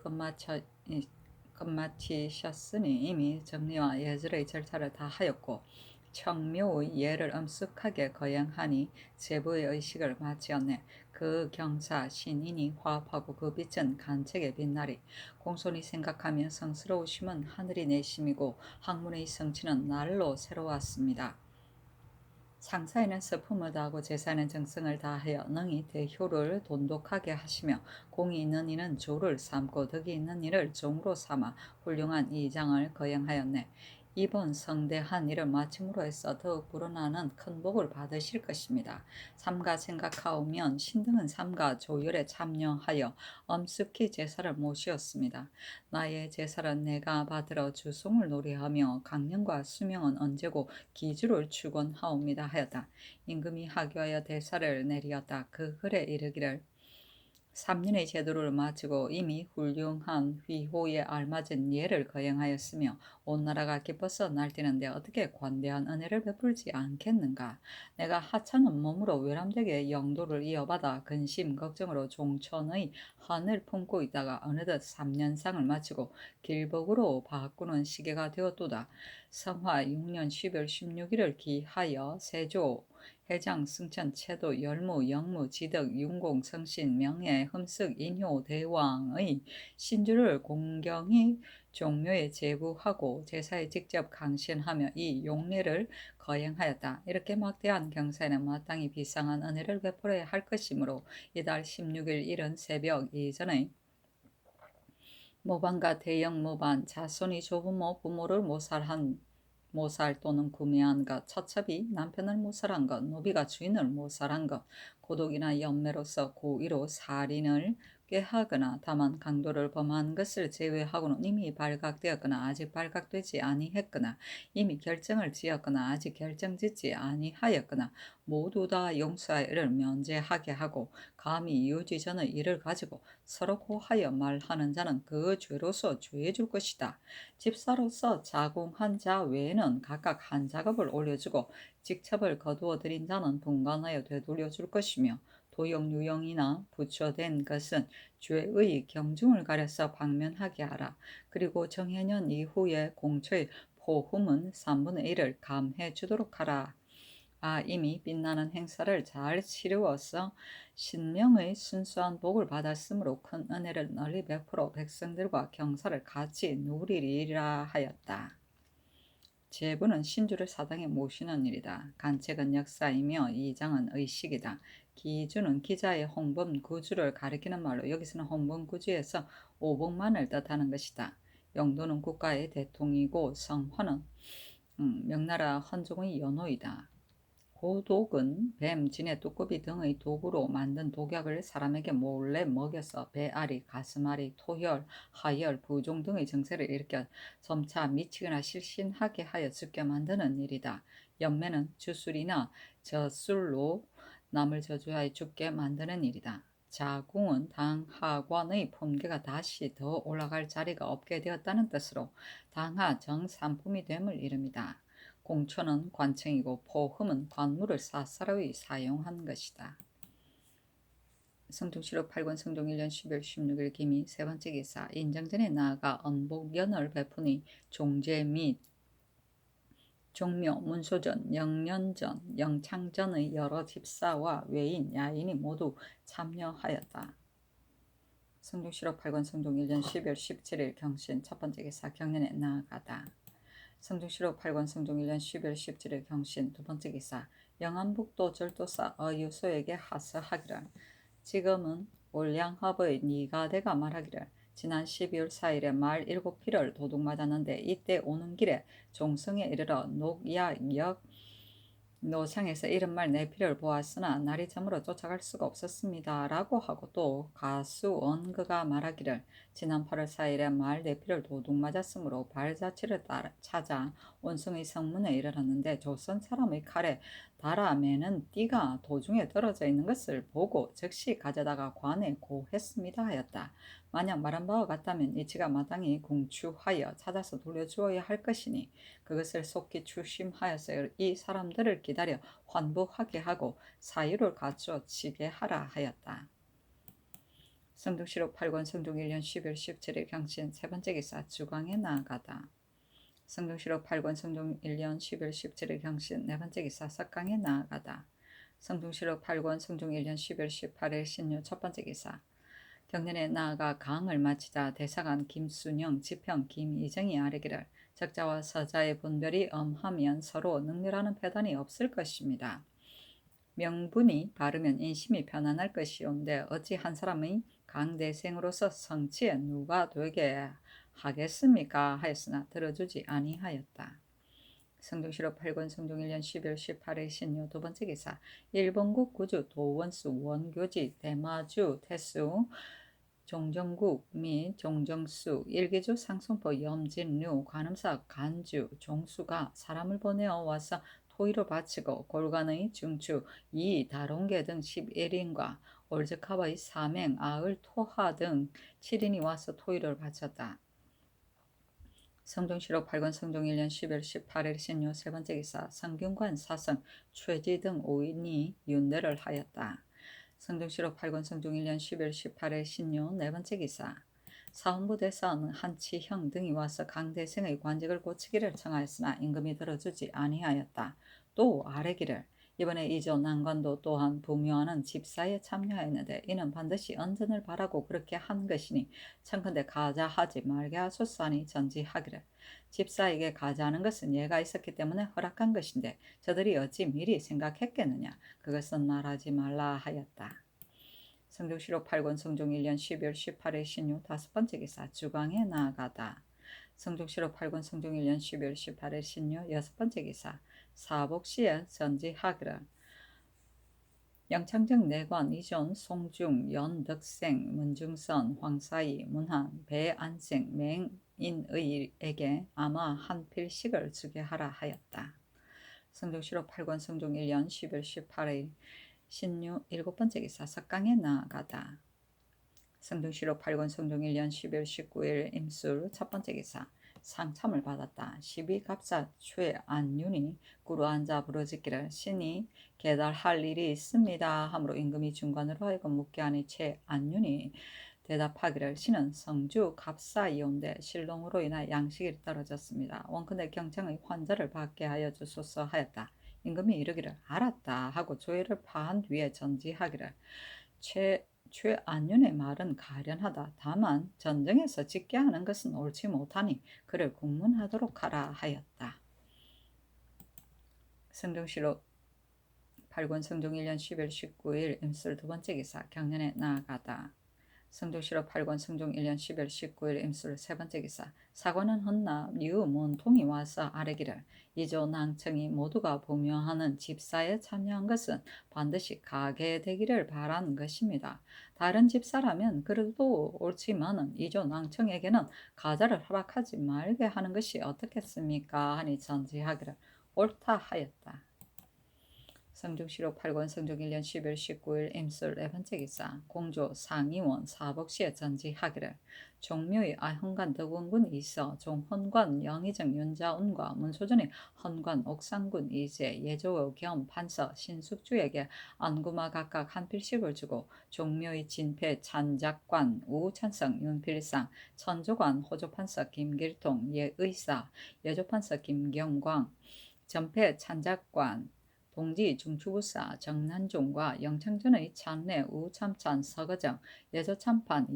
끝마치셨으니 이미 정리와 예절의 절차를 다 하였고 청묘의 예를 엄숙하게 거행하니 제부의 의식을 마치었네. 그 경사 신인이 화합하고 그 빛은 간책에 빛나리. 공손히 생각하며 성스러우심은 하늘이 내심이고 학문의 성취는 날로 새로웠습니다. 상사에는 서품을 다하고 제사에는 정성을 다하여 능히 대효를 돈독하게 하시며 공이 있는 이는 조를 삼고 덕이 있는 이를 종으로 삼아 훌륭한 이장을 거행하였네. 이번 성대한 일을 마침으로 해서 더욱 불어나는 큰 복을 받으실 것입니다. 삼가 생각하오면 신등은 삼가 조율에 참여하여 엄숙히 제사를 모시었습니다. 나의 제사는 내가 받으러 주송을 노래하며 강령과 수명은 언제고 기주를 축원하옵니다 하였다. 임금이 하교하여 대사를 내리었다. 그 글에 이르기를 3년의 제도를 마치고 이미 훌륭한 휘호에 알맞은 예를 거행하였으며 온 나라가 기뻐서 날뛰는데 어떻게 관대한 은혜를 베풀지 않겠는가. 내가 하찮은 몸으로 외람되게 영도를 이어받아 근심 걱정으로 종천의 한을 품고 있다가 어느덧 3년상을 마치고 길복으로 바꾸는 시기가 되었도다. 성화 6년 12월 16일을 기하여 세조 해장, 승천, 채도, 열무, 영무, 지덕, 윤공, 성신, 명예, 흠습, 인효, 대왕의 신주를 공경히 종묘에 제부하고 제사에 직접 강신하며 이 용례를 거행하였다. 이렇게 막대한 경사에는 마땅히 비상한 은혜를 베풀어야 할 것이므로 이달 16일 이른 새벽 이전의 모반과 대형 모반, 자손이 조부모, 부모를 모살 또는 구매한 것, 처첩이 남편을 모살한 것, 노비가 주인을 모살한 것, 고독이나 연매로서 고의로 살인을 꾀하거나 다만 강도를 범한 것을 제외하고는 이미 발각되었거나 아직 발각되지 아니했거나 이미 결정을 지었거나 아직 결정짓지 아니하였거나 모두 다 용서의 일을 면제하게 하고 감히 유지 전의 일을 가지고 서로 고하여 말하는 자는 그 죄로서 죄줄 것이다. 집사로서 자궁한 자 외에는 각각 한 작업을 올려주고 직첩을 거두어 들인 자는 분간하여 되돌려 줄 것이며 도용, 유용이나 부처된 것은 죄의 경중을 가려서 방면하게 하라. 그리고 정해년 이후에 공초의 포흠은 3분의 1을 감해 주도록 하라. 이미 빛나는 행사를 잘 치루어서 신명의 순수한 복을 받았으므로 큰 은혜를 널리 베풀어 백성들과 경사를 같이 누리리라 하였다. 제부는 신주를 사당에 모시는 일이다. 간책은 역사이며 이장은 의식이다. 기주는 기자의 홍범 구주를 가리키는 말로 여기서는 홍범 구주에서 오복만을 뜻하는 것이다. 영도는 국가의 대통이고 성화는 명나라 헌종의 연호이다. 고독은 뱀, 지네, 뚜꺼비 등의 독으로 만든 독약을 사람에게 몰래 먹여서 배앓이, 가슴앓이, 토혈, 하혈, 부종 등의 증세를 일으켜 점차 미치거나 실신하게 하여 죽게 만드는 일이다. 연매는 주술이나 저술로 남을 저주하여 죽게 만드는 일이다. 자궁은 당하관의 품계가 다시 더 올라갈 자리가 없게 되었다는 뜻으로 당하 정삼품이 됨을 이릅니다. 공초는 관청이고 포흠은 관물을 사사로이 사용한 것이다. 성종시록 8권 성종 1년 12월 16일 김이 세 번째 기사. 인정전에 나아가 언복연을 베푸니 종제 및 종묘, 문소전, 영년전, 영창전의 여러 집사와 외인, 야인이 모두 참여하였다. 성종시록 8권 성종 1년 12월 17일 경신 첫 번째 기사. 경연에 나아가다. 성종시록 8권 성종 1년 12월 17일 경신 두 번째 기사. 영안북도 절도사 어유소에게 하서하기를 지금은 올량합의 니가대가 말하기를 지난 12월 4일에 말 7필을 도둑맞았는데 이때 오는 길에 종성에 이르러 녹야역 노상에서 이른말 4필을 보았으나 날이 저물어 쫓아갈 수가 없었습니다. 라고 하고 또 가수 언그가 말하기를 지난 8월 4일에 말 내피를 도둑 맞았으므로 발자취를 찾아 원숭이 성문에 이르렀는데 조선 사람의 칼에 달아 매는 띠가 도중에 떨어져 있는 것을 보고 즉시 가져다가 관에 고했습니다 하였다. 만약 말한 바와 같다면 이치가 마땅히 궁추하여 찾아서 돌려주어야 할 것이니 그것을 속히 추심하여서 이 사람들을 기다려 환부하게 하고 사유를 갖추어 치게 하라 하였다. 성중시록 8권 성중 1년 10월 17일 경신 세 번째 기사 주광에 나아가다. 성중시록 8권 성중 1년 10월 17일 경신 네 번째 기사 석강에 나아가다. 성중시록 8권 성중 1년 10월 18일 신유 첫 번째 기사 경년에 나아가 강을 마치자 대사관 김순영, 지평 김이정이 아뢰기를 적자와 서자의 분별이 엄하면 서로 능멸하는 패단이 없을 것입니다. 명분이 바르면 인심이 편안할 것이온데 어찌 한 사람의 강대생으로서 성치에 누가 되게 하겠습니까 하였으나 들어주지 아니하였다. 성중시록 8권 성중 1년 12월 18일 신유 두 번째 기사 일본국 구주 도원수 원교지 대마주 태수 종정국 및 종정수 일기주 상송포 염진류 관음사 간주 종수가 사람을 보내어 와서 토의를 바치고 골간의 중추 이 다롱계 등 11인과 올즈카와의 사맹 아을 토하 등 7인이 와서 토의를 바쳤다. 성중시록 8권 성중 1년 10월 18일 신유 세 번째 기사 성균관 사성 최지 등 5인이 윤대를 하였다. 성중시록 8권 성중 1년 10월 18일 신유 네 번째 기사 사헌부 대사원 한치형 등이 와서 강대생의 관직을 고치기를 청하였으나 임금이 들어주지 아니하였다. 또 아뢰기를 이번에 이조 난관도 또한 부묘하는 집사에 참여하였는데 이는 반드시 언전을 바라고 그렇게 한 것이니 청컨대 가자하지 말게 하소서하니 전지하기를 집사에게 가자하는 것은 예가 있었기 때문에 허락한 것인데 저들이 어찌 미리 생각했겠느냐 그것은 말하지 말라 하였다. 성중시록 8권 성중 1년 12월 18일 신유 다섯 번째 기사 주광에 나아가다. 성중시록 8권 성중 1년 12월 18일 신유 여섯 번째 기사 사복시에 전지하기를 영창정 내관 이존 송중 연덕생 문중선 황사이 문한 배안생 맹인의에게 아마 한 필식을 주게 하라 하였다. 성중시록 8권 성중 1년 12월 18일 신유 일곱 번째 기사 석강에 나아가다. 성중시록 8권 성중 1년 12월 19일 임술 첫 번째 기사 상참을 받았다. 12갑사 최안윤이 꾸루앉아 부르짖기를 신이 계달할 일이 있습니다 하므로 임금이 중관으로 하여금 묻게 하니 최안윤이 대답하기를 신은 성주 갑사이온데 실롱으로 인하여 양식이 떨어졌습니다. 원컨대 경청의 환자를 받게 하여 주소서 하였다. 임금이 이르기를 알았다 하고 조회를 파한 뒤에 전지하기를 최안윤의 말은 가련하다. 다만 전정에서 짓게 하는 것은 옳지 못하니 그를 국문하도록 하라 하였다. 성중시록 8권 성중 1년 10월 19일 임술 두 번째 기사 경년에 나아가다. 성중시록 8권 성중 1년 10월 19일 임술 세 번째 기사 사관은 헌납 유문통이 와서 아뢰기를 이조 낭청이 모두가 부묘하는 집사에 참여한 것은 반드시 가게 되기를 바란 것입니다. 다른 집사라면 그래도 옳지만은 이조 낭청에게는 가자를 허락하지 말게 하는 것이 어떻겠습니까 하니 전지하기를 옳다 하였다. 성중시록 8권 성중 1년 10월 19일 임술 네 번째 기사 공조 상의원 사복시에 전지하기를 종묘의 아현관 덕원군 이서 종헌관 영의정 윤자운과 문소전의 헌관 옥상군 이제 예조의 겸 판서 신숙주에게 안구마 각각 한 필씩을 주고 종묘의 진패 찬작관 우찬성 윤필상 천조관 호조판서 김길통 예의사 예조판서 김경광 전패 찬작관 동지 중추부사 정난종과 영창전의 찬내 우참찬 서거정 예조참판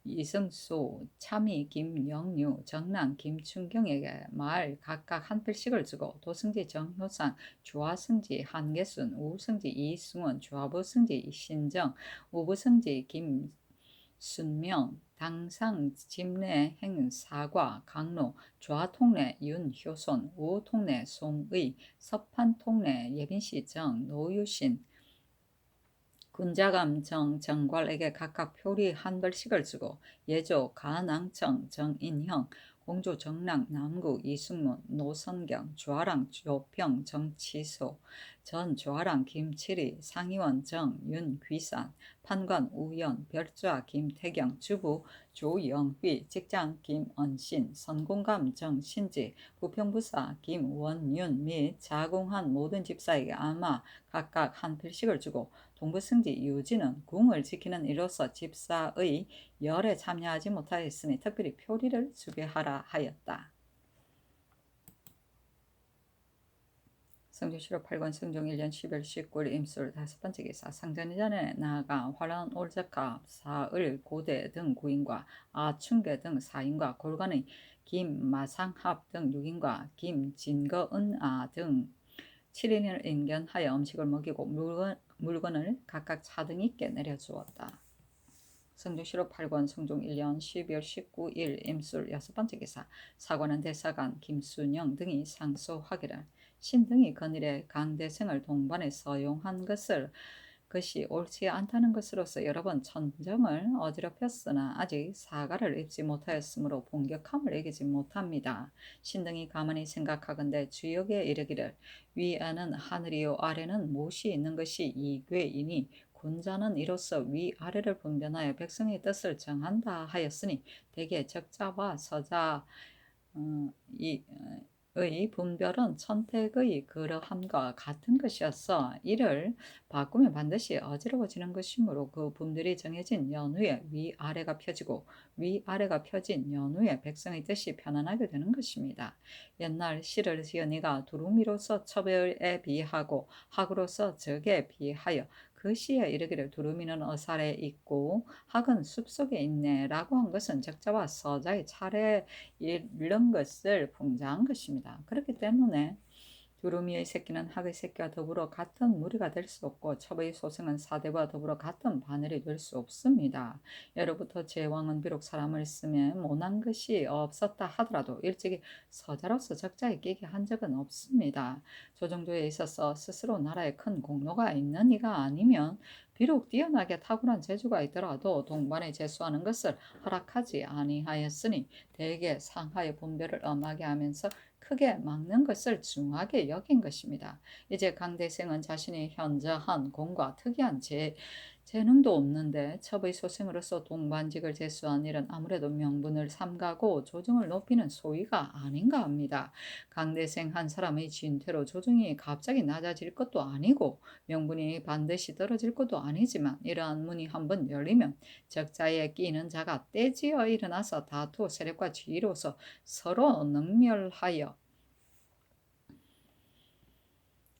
이승소 참의 김영유 정난 김춘경에게 말 각각 한 필씩을 주고 도승지 정효상 주하승지 한계순 우승지 이승원 주하부승지 신정 우부승지 김순명 당상 집내 행사과 강로 좌통내 윤효손 우통내 송의 서판통내 예빈시 정 노유신 군자감 정관에게 각각 표리 한 벌씩을 주고 예조 가낭청 정인형 공조 정랑 남구 이승문 노선경 주하랑 조평 정치소 전 주하랑 김칠희 상의원 정윤귀산 판관 우연 별좌 김태경 주부 조영휘 직장 김언신 선공감 정신지 부평부사 김원윤 및 자궁한 모든 집사에게 아마 각각 한 필씩을 주고 동부승지 유지는 궁을 지키는 이로서 집사의 열에 참여하지 못하였으니 특별히 표리를 주게 하라 하였다. 성주 7월 8권 성종 1년 12월 19일 임술 5번째 기사 상전이전에 나아가 화란 올적갑 사을 고대 등 9인과 아충계 등 4인과 골간의 김마상합 등 6인과 김진거은아 등 7인을 인견하여 음식을 먹이고 물건을 각각 차등 있게 내려주었다. 성종 7월 8권 성종 1년 12월 19일 임술 6번째 기사 사관원 대사관 김순영 등이 상소하기를 신등이 건일에 강대승을 동반해 서용한 것이 옳지 않다는 것으로서 여러 번 천정을 어지럽혔으나 아직 사과를 입지 못하였으므로 본격함을 이기지 못합니다. 신등이 가만히 생각하건대 주역에 이르기를 위에는 하늘이요 아래는 못이 있는 것이 이괴이니 군자는 이로써 위아래를 분별하여 백성의 뜻을 정한다 하였으니 대개 적자와 서자의 분별은 천택의 그러함과 같은 것이었어 이를 바꾸면 반드시 어지러워지는 것이므로 그 분별이 정해진 연후에 위아래가 펴지고 위아래가 펴진 연후에 백성의 뜻이 편안하게 되는 것입니다. 옛날 시를 지은이가 두루미로서 첩에 비하고 학으로서 적에 비하여 그 시에 이르기를 두루미는 어살에 있고 학은 숲속에 있네 라고 한 것은 적자와 서자의 차례에 이른 것을 풍자한 것입니다. 그렇기 때문에 두루미의 새끼는 학의 새끼와 더불어 같은 무리가 될 수 없고 첩의 소생은 사대와 더불어 같은 바늘이 될 수 없습니다. 예로부터 제왕은 비록 사람을 쓰면 모난 것이 없었다 하더라도 일찍이 서자로서 적자에 끼게 한 적은 없습니다. 조정조에 있어서 스스로 나라에 큰 공로가 있는 이가 아니면 비록 뛰어나게 탁월한 재주가 있더라도 동반에 제수하는 것을 허락하지 아니하였으니 대개 상하의 분별을 엄하게 하면서 크게 막는 것을 중하게 여긴 것입니다. 이제 강대생은 자신이 현저한 공과 특이한 재능도 없는데 첩의 소생으로서 동반직을 제수한 일은 아무래도 명분을 삼가고 조정을 높이는 소위가 아닌가 합니다. 강대생 한 사람의 진퇴로 조정이 갑자기 낮아질 것도 아니고 명분이 반드시 떨어질 것도 아니지만 이러한 문이 한번 열리면 적자에 끼는 자가 떼지어 일어나서 다투 세력과 지위로서 서로 능멸하여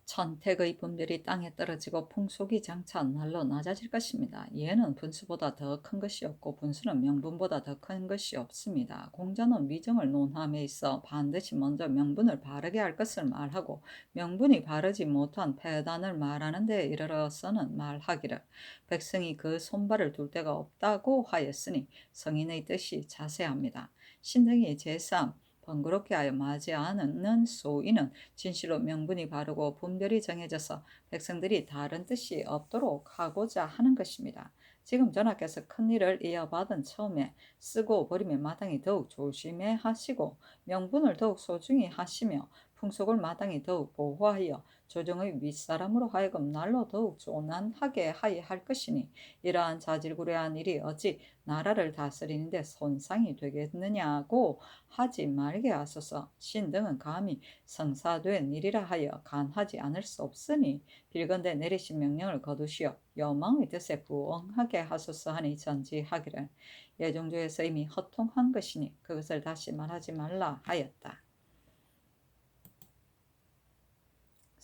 천택의 분별이 땅에 떨어지고 풍속이 장차 날로 낮아질 것입니다. 예는 분수보다 더 큰 것이 없고 분수는 명분보다 더 큰 것이 없습니다. 공자는 위정을 논함에 있어 반드시 먼저 명분을 바르게 할 것을 말하고 명분이 바르지 못한 패단을 말하는 데 이르러서는 말하기를 백성이 그 손발을 둘 데가 없다고 하였으니 성인의 뜻이 자세합니다. 신등이 제3 번거롭게 하여 맞지 않는 소위는 진실로 명분이 바르고 분별이 정해져서 백성들이 다른 뜻이 없도록 하고자 하는 것입니다. 지금 전하께서 큰 일을 이어받은 처음에 쓰고 버림의 마땅히 더욱 조심해 하시고 명분을 더욱 소중히 하시며 풍속을 마땅히 더욱 보호하여 조정의 윗사람으로 하여금 날로 더욱 조난하게 하여 할 것이니 이러한 자질구레한 일이 어찌 나라를 다스리는데 손상이 되겠느냐고 하지 말게 하소서. 신등은 감히 성사된 일이라 하여 간하지 않을 수 없으니 빌건대 내리신 명령을 거두시어 여망의 뜻에 부응하게 하소서 하니 전지하기를 예종조에서 이미 허통한 것이니 그것을 다시 말하지 말라 하였다.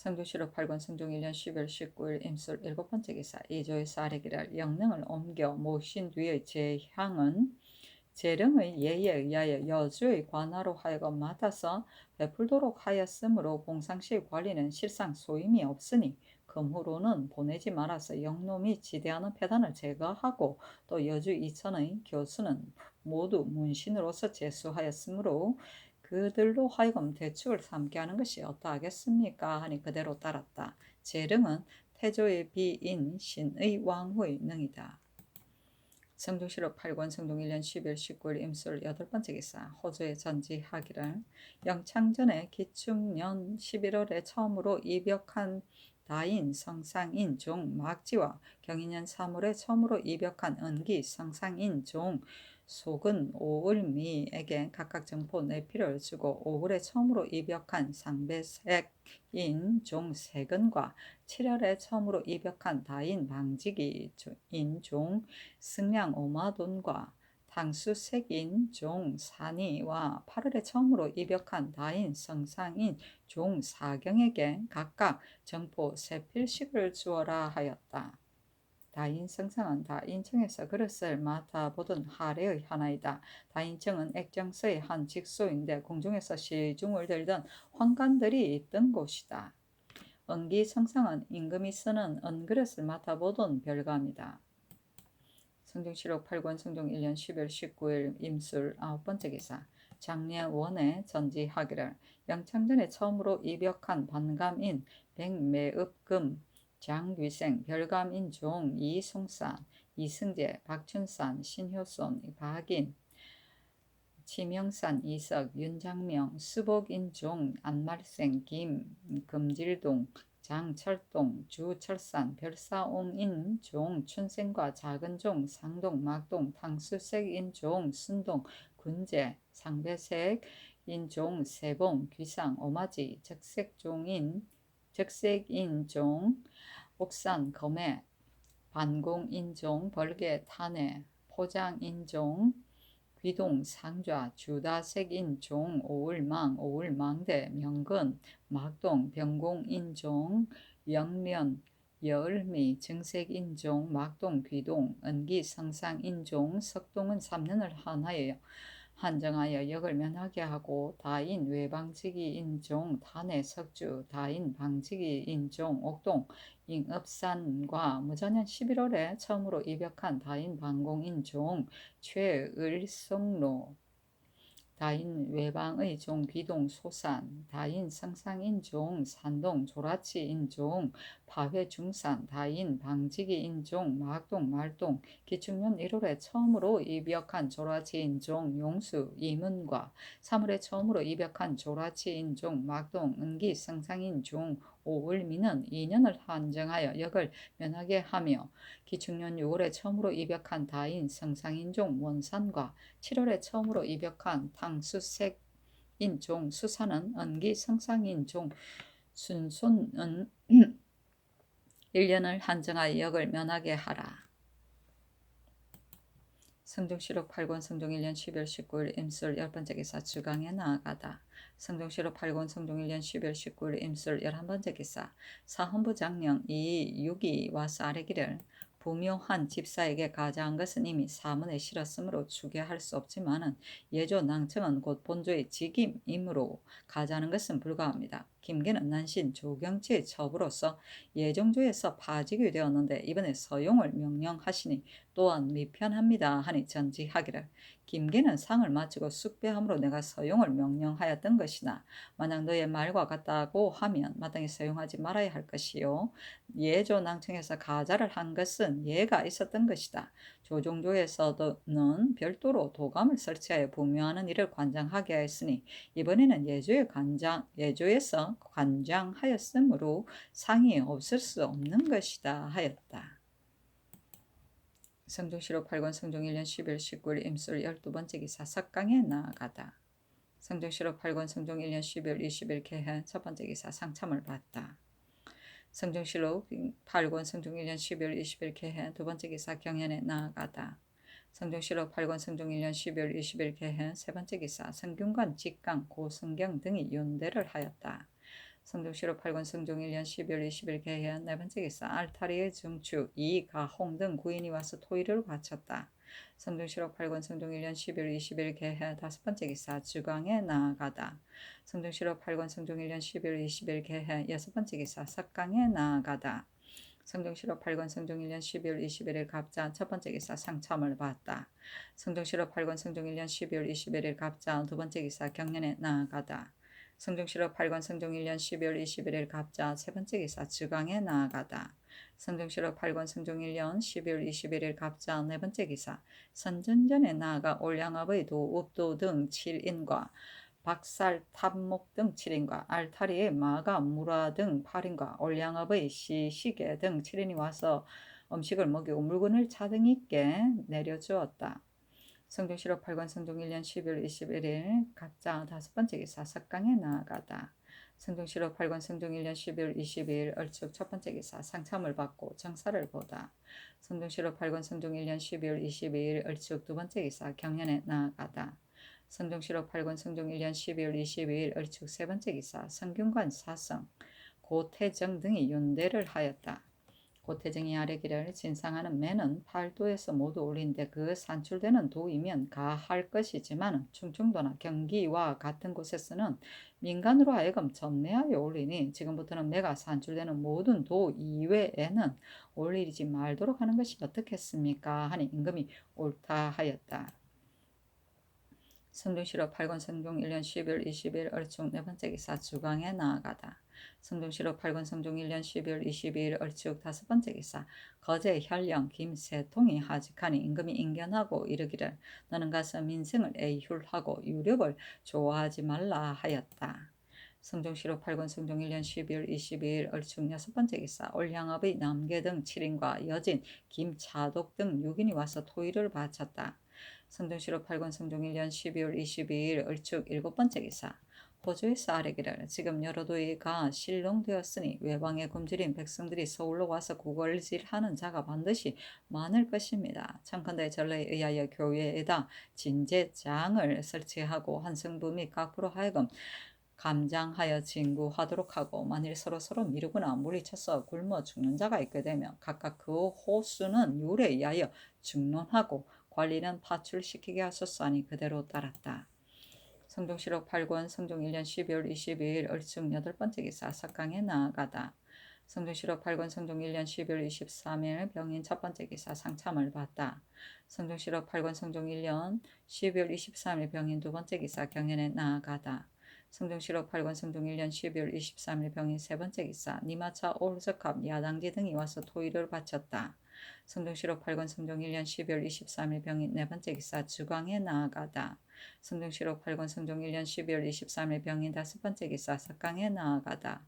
성조실록 8권 성종 1년 12월 19일 임술 7번째 기사 이조에서 아래기를 영능을 옮겨 모신 뒤의 재향은 재령의 예에 의하여 여주의 관하로 하여금 맡아서 베풀도록 하였으므로 봉상시의 관리는 실상 소임이 없으니 금후로는 보내지 말아서 영노 및 지대하는 폐단을 제거하고 또 여주 이천의 교수는 모두 문신으로서 제수하였으므로 그들로 하여금 대축을 삼게 하는 것이 어떠하겠습니까? 하니 그대로 따랐다. 재령은 태조의 비인 신의 왕후의 능이다. 성종실록 8권 성종 1년 12월 19일 임술 8번째 기사 호주에 전지하기를 영창전에 기축년 11월에 처음으로 입역한 다인 성상인 종 막지와 경인년 3월에 처음으로 입역한 은기 성상인 종 속은 오을미에게 각각 정포 내피를 주고 5월에 처음으로 입역한 상배색인 종 세근과 7월에 처음으로 입역한 다인 방직이인 종 승량 오마돈과 당수색인 종 산이와 8월에 처음으로 입역한 다인 성상인 종 사경에게 각각 정포 세 필씩을 주어라 하였다. 다인 성상은 다인청에서 그릇을 맡아보던 하례의 하나이다. 다인청은 액정서의 한 직소인데 공중에서 시중을 들던 황관들이 있던 곳이다. 은기 성상은 임금이 쓰는 은그릇을 맡아보던 별감이다. 성종실록 8권 성종 1년 10월 19일 임술 9번째 기사 장례원에 전지하기를 영창전에 처음으로 입역한 반감인 백매읍금 장귀생 별감인 종 이송산 이승재 박춘산 신효손 박인 치명산 이석 윤장명 수복인 종 안말생 김 금질동 장철동 주철산 별사옹인 종 춘생과 작은 종 상동 막동 탕수색인 종 순동 군제 상배색인 종 세봉 귀상 오마지 적색인 종 옥산 검해 반공인종 벌개 탄해 포장인종 귀동 상좌 주다색인종 오울망대 명근 막동 병공인종 영면 여을미 증색인종 막동 귀동 은기 성상인종 석동은 3년을 한정하여 역을 면하게 하고 다인 외방직이인종 탄해 석주 다인 방직이인종 옥동 잉읍산과 무전년 11월에 처음으로 입역한 다인 방공인종 최을성로 다인 외방의 종 귀동 소산 다인 성상인종 산동 조라치인종 파회중산 다인 방직이인종 막동 말동 기축년 1월에 처음으로 입역한 조라치인종 용수 이문과 3월에 처음으로 입역한 조라치인종 막동 은기 성상인종 오을미는 2년을 한정하여 역을 면하게 하며 기축년 6월에 처음으로 입역한 다인 성상인종 원산과 7월에 처음으로 입역한 탕수색인종 수산은 은기 성상인종 순손은 1년을 한정하여 역을 면하게 하라. 성종실록 8권 성종 1년 12월 19일 임술 10번째 기사 주강에 나아가다. 성종실록 8권 성종 1년 12월 19일 임술 11번째 기사 사헌부 장령 이육이 와서 아뢰기를 부묘한 집사에게 가자한 것은 이미 사문에 실었으므로 추계할 수 없지만은 예조 낭청은 곧 본조의 직임이므로 가자하는 것은 불가합니다. 김계는 난신 조경치의 첩으로서 예정조에서 파직이 되었는데 이번에 서용을 명령하시니 또한 미편합니다 하니 전지하기를 김계는 상을 마치고 숙배함으로 내가 서용을 명령하였던 것이나 만약 너의 말과 같다고 하면 마땅히 서용하지 말아야 할 것이요 예조 낭청에서 가자를 한 것은 예가 있었던 것이다. 조종조에서는 별도로 도감을 설치하여 부묘하는 일을 관장하게 하였으니 이번에는 예조에서 관장하였으므로 상이 없을 수 없는 것이다 하였다. 성종실록 8권 성종 1년 11월 19일 임술 12번째 기사 석강에 나아가다. 성종실록 8권 성종 1년 12월 20일 개헌 첫번째 기사 상참을 받다. 성종실록 8권 성종 1년 12월 20일 개헌 두번째 기사 경연에 나아가다. 성종실록 8권 성종 1년 12월 20일 개헌 세번째 기사 성균관 직강 고성경 등이 윤대를 하였다. 성종실록 8권 성종 1년 12월 20일 개헌 네번째 기사 알타리의 증축 이가홍 등 구인이 와서 토의를 바쳤다. 성종실록 8권 성종 1년 12월 20일 개헌 다섯번째 기사 주강에 나아가다. 성종실록 8권 성종 1년 12월 20일 개헌 여섯번째 기사 석강에 나아가다. 성종실록 8권 성종 1년 12월 21일 갑자 첫번째 기사 상참을 받다. 성종실록 8권 성종 1년 12월 21일 갑자 두번째 기사 경연에 나아가다. 성종실록 8권 성종 1년 12월 21일 갑자 세번째 기사 주강에 나아가다. 성종실록 8권 성종 1년 12월 21일 갑자 네 번째 기사. 선전전에 나아가 올양압의 도읍도 등 7인과 박살 탑목 등 7인과 알타리의 마가 무라 등 8인과 올양압의 시시계 등 7인이 와서 음식을 먹이고 물건을 차등 있게 내려주었다. 성종실록 8권 성종 1년 12월 21일 갑자 다섯 번째 기사. 석강에 나아가다. 성종실록 8권 성종 1년 12월 22일 얼축 첫 번째 기사. 상참을 받고 정사를 보다. 성종실록 8권 성종 1년 12월 22일 얼축 두 번째 기사. 경연에 나아가다. 성종실록 8권 성종 1년 12월 22일 얼축 세 번째 기사. 성균관 사성, 고태정 등이 윤대를 하였다. 고태정이 아래기를 진상하는 매는 팔도에서 모두 올린데 그 산출되는 도이면 가할 것이지만 충청도나 경기와 같은 곳에서는 민간으로 하여금 전매하여 올리니 지금부터는 매가 산출되는 모든 도 이외에는 올리지 말도록 하는 것이 어떻겠습니까? 하니 임금이 옳다 하였다. 성종실록 8권 성종 1년 12월 20일 얼축 네 번째 기사. 주강에 나아가다. 성종실록 8권 성종 1년 12월 22일 얼축 다섯 번째 기사. 거제 현령 김세통이 하직하니 임금이 인견하고 이르기를 너는 가서 민생을 애휼하고 유력을 좋아하지 말라 하였다. 성종실록 8권 성종 1년 12월 22일 얼축 여섯 번째 기사. 올양압의 남계 등 7인과 여진 김차독 등 6인이 와서 토의를 바쳤다. 성종실록 8권 성종 1년 12월 22일 얼축 일곱 번째 기사. 호주에서 아래기를 지금 여러 도의가 실롱되었으니 외방에 굶주린 백성들이 서울로 와서 구걸질하는 자가 반드시 많을 것입니다. 청컨대 전례에 의하여 교회에다 진제장을 설치하고 한성부 및 각부로 하여금 감장하여 진구하도록 하고 만일 서로 미루거나 물리쳐서 굶어 죽는 자가 있게 되면 각각 그 호수는 율에 의하여 중론하고 관리는 파출시키게 하소서 하니 그대로 따랐다. 성종실록 8권 성종 1년 12월 22일 얼축 여덟 번째 기사. 석강에 나아가다. 성종실록 8권 성종 1년 12월 23일 병인 첫 번째 기사. 상참을 받다. 성종실록 8권 성종 1년 12월 23일 병인 두 번째 기사. 경연에 나아가다. 성종실록 8권 성종 1년 12월 23일 병인 세 번째 기사. 니마차 올적합 야당지 등이 와서 토의를 바쳤다. 성종실록 8권 성종 1년 12월 23일 병인 네 번째 기사. 주광에 나아가다. 성종실록 8권 성종 1년 12월 23일 병인 다섯 번째 기사. 석강에 나아가다.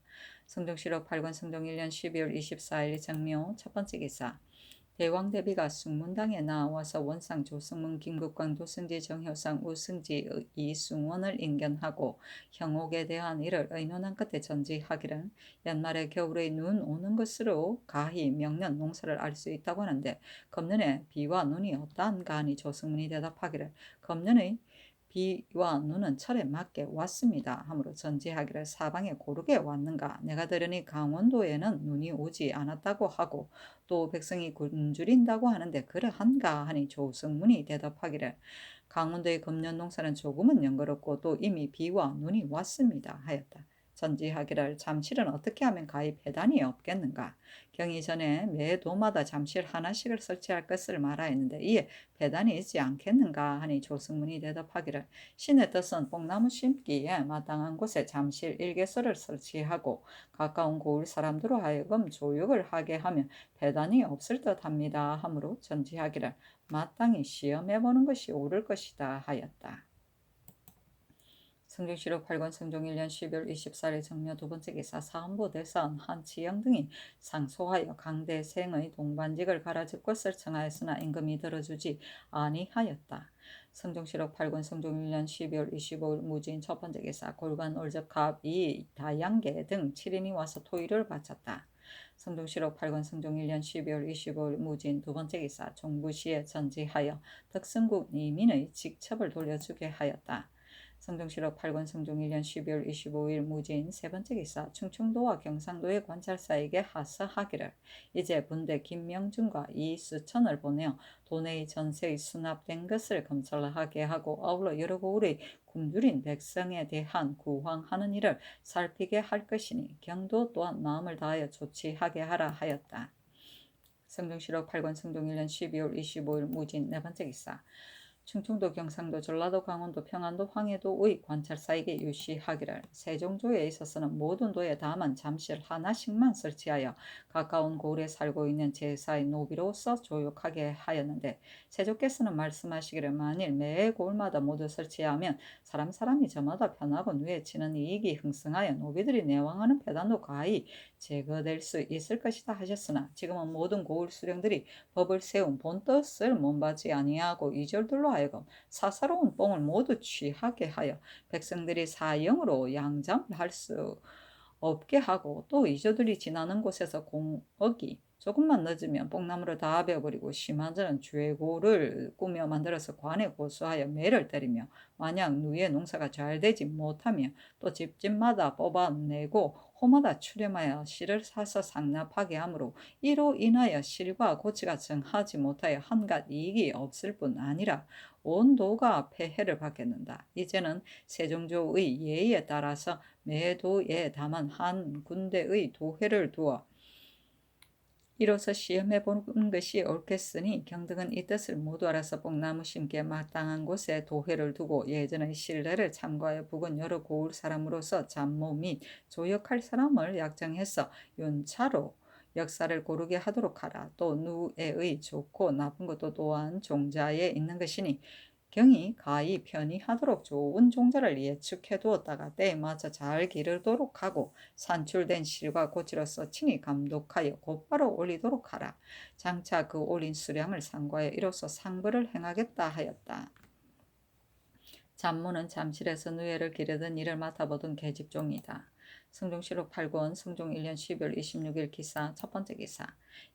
성종실록 8권 성종 1년 12월 24일 정묘 첫 번째 기사. 대왕대비가 숭문당에 나와서 원상 조승문 김국광 도승지 정효상 우승지 이승원을 인견하고 형옥에 대한 일을 의논한 끝에 전지하기를 연말에 겨울에 눈 오는 것으로 가히 명년 농사를 알 수 있다고 하는데 금년에 비와 눈이 어떠한가 하니 조승문이 대답하기를 금년의 비와 눈은 철에 맞게 왔습니다. 하므로 전지하기를 사방에 고르게 왔는가. 내가 들으니 강원도에는 눈이 오지 않았다고 하고 또 백성이 굶주린다고 하는데 그러한가 하니 조승문이 대답하기를 강원도의 금년 농사는 조금은 연거롭고 또 이미 비와 눈이 왔습니다. 하였다. 전지하기를 잠실은 어떻게 하면 가히 배단이 없겠는가. 경이 전에 매 도마다 잠실 하나씩을 설치할 것을 말하였는데 이에 배단이 있지 않겠는가 하니 조승문이 대답하기를 신의 뜻은 뽕나무 심기에 마땅한 곳에 잠실 일개소를 설치하고 가까운 고을 사람들로 하여금 조육을 하게 하면 배단이 없을 듯합니다. 하므로 전지하기를 마땅히 시험해보는 것이 옳을 것이다 하였다. 성종실록 8권 성종 1년 12월 24일 정묘 두 번째 기사. 사헌부 대사원 한치영 등이 상소하여 강대생의 동반직을 갈아짓고 설청하였으나 임금이 들어주지 아니하였다. 성종실록 8권 성종 1년 12월 25일 무진 첫 번째 기사. 골관 올적합이 다양계 등 7인이 와서 토의를 바쳤다. 성종실록 8권 성종 1년 12월 25일 무진 두 번째 기사. 종부시에 전지하여 덕승국 이민의 직첩을 돌려주게 하였다. 성종실록 8권 성종 1년 12월 25일 무진 세 번째 기사. 충청도와 경상도의 관찰사에게 하사하기를 이제 분대 김명준과 이수천을 보내어 도내의 전세의 수납된 것을 검찰하게 하고 아울러 여러 고을의 굶주린 백성에 대한 구황하는 일을 살피게 할 것이니 경도 또한 마음을 다하여 조치하게 하라 하였다. 성종실록 8권 성종 1년 12월 25일 무진 네 번째 기사. 충청도, 경상도, 전라도, 강원도, 평안도, 황해도의 관찰사에게 유시하기를. 세종조에 있어서는 모든 도에 다만 잠실 하나씩만 설치하여 가까운 고을에 살고 있는 제사의 노비로서 조욕하게 하였는데, 세조께서는 말씀하시기를 만일 매 고을마다 모두 설치하면 사람이 저마다 편하고 누에 치는 이익이 흥성하여 노비들이 내왕하는 폐단도 가히 제거될 수 있을 것이다 하셨으나, 지금은 모든 고을 수령들이 법을 세운 본 뜻을 몸받지 아니하고 이절들로 하여금 사사로운 뽕을 모두 취하게 하여 백성들이 사형으로 양잠을 할 수 없게 하고, 또 이저들이 지나는 곳에서 공억이 조금만 늦으면 뽕나무를 다 베어버리고 심한자는 죄고를 꾸며 만들어서 관에 고소하여 매를 때리며, 만약 누이의 농사가 잘 되지 못하며 또 집집마다 뽑아내고 호마다 출렴하여 실을 사서 상납하게 하므로, 이로 인하여 실과 고치가 정하지 못하여 한갓 이익이 없을 뿐 아니라 온 도가 폐해를 받겠는다. 이제는 세종조의 예의에 따라서 매도에 다만 한 군데의 도회를 두어 이로써 시험해 보는 것이 옳겠으니, 경등은 이 뜻을 모두 알아서 뽕나무 심기에 마땅한 곳에 도회를 두고 예전의 신례를 참고하여 북은 여러 고을 사람으로서 잡모 및 조역할 사람을 약정해서 윤차로 역사를 고르게 하도록 하라. 또 누에의 좋고 나쁜 것도 또한 종자에 있는 것이니, 경이 가히 편히하도록 좋은 종자를 예측해 두었다가 때에 맞춰 잘 기르도록 하고, 산출된 실과 고치로서 친히 감독하여 곧바로 올리도록 하라. 장차 그 올린 수량을 상고하여 이로써 상부를 행하겠다 하였다. 잡모는 잠실에서 누에를 기르던 일을 맡아보던 계집종이다. 성종실록 8권 성종 1년 12월 26일 기사. 첫 번째 기사.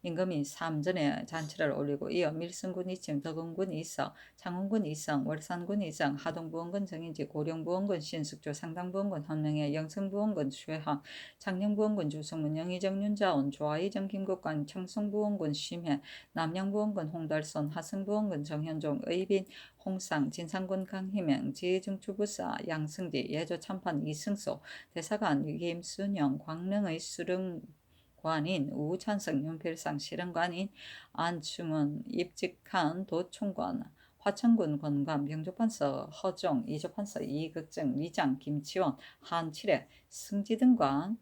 임금이 삼전에 잔치를 올리고 이어 밀승군 이층, 덕은군 이서, 창원군 이성, 월산군 이정, 하동부원군 정인지, 고령부원군 신숙조, 상당부원군 헌명회, 영성부원군 최항, 창녕부원군 주성문, 영의정 윤자온, 조아이정 김국관, 청송부원군 심해, 남양부원군 홍달선, 하승부원군 정현종, 의빈 홍상, 진상군 강희명, 지혜정추부사 양승지, 예조 참판 이승소, 대사관 김순영, 광릉의 수령관인 우찬성, 윤필상 실행관인 안충은, 입직한 도총관, 화천군 권감, 병조판서 허종, 이조판서 이극정, 위장 김치원, 한칠해, 승지등관,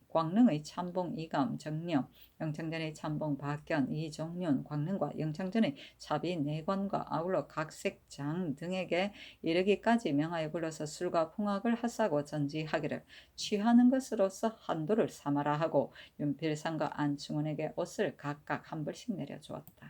광릉의 참봉 이감, 정령, 영창전의 참봉 박견, 이종윤, 광릉과 영창전의 차비 내관과 아울러 각색장 등에게 이르기까지 명하여 불러서 술과 풍악을 하사고 전지하기를 취하는 것으로서 한도를 삼아라 하고, 윤필상과 안충원에게 옷을 각각 한 벌씩 내려주었다.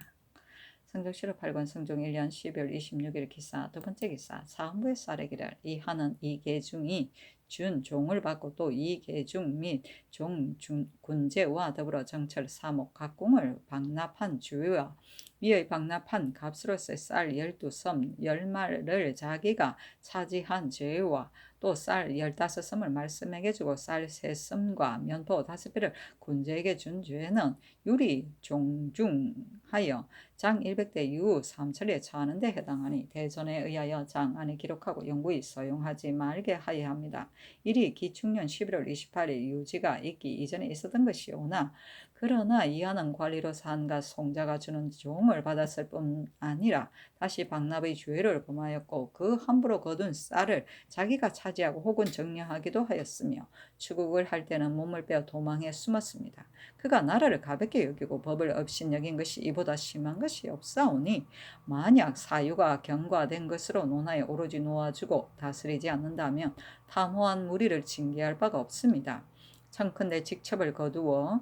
성종실록 8권 성종 1년 12월 26일 기사. 두 번째 기사. 사헌부에서 아뢰기를 이하는 이계중이 준 종을 받고 또 이계중 및 종 군제와 더불어 정철 사목 각궁을 방납한 주와 위의 방납한 값으로서 쌀 12섬 10말을 자기가 차지한 죄와 또 쌀 15섬을 말씀에게 주고 쌀 3섬과 면포 5배를 군제에게 준 죄는 유리 종중하여 장 100대 이후 삼천리에 처하는 데 해당하니, 대전에 의하여 장 안에 기록하고 영구히 사용하지 말게 하여야 합니다. 일이 기충년 11월 28일 유지가 있기 이전에 있었던 것이오나, 그러나 이하는 관리로 산가 송자가 주는 종을 받았을 뿐 아니라 다시 방납의 죄를 범하였고, 그 함부로 거둔 쌀을 자기가 차지하고 혹은 정려하기도 하였으며, 추국을 할 때는 몸을 빼어 도망해 숨었습니다. 그가 나라를 가볍게 여기고 법을 업신여긴 것이 이보다 심한 것이 없사오니, 만약 사유가 경과된 것으로 논하여 오로지 놓아주고 다스리지 않는다면 탐호한 무리를 징계할 바가 없습니다. 청컨대 직첩을 거두어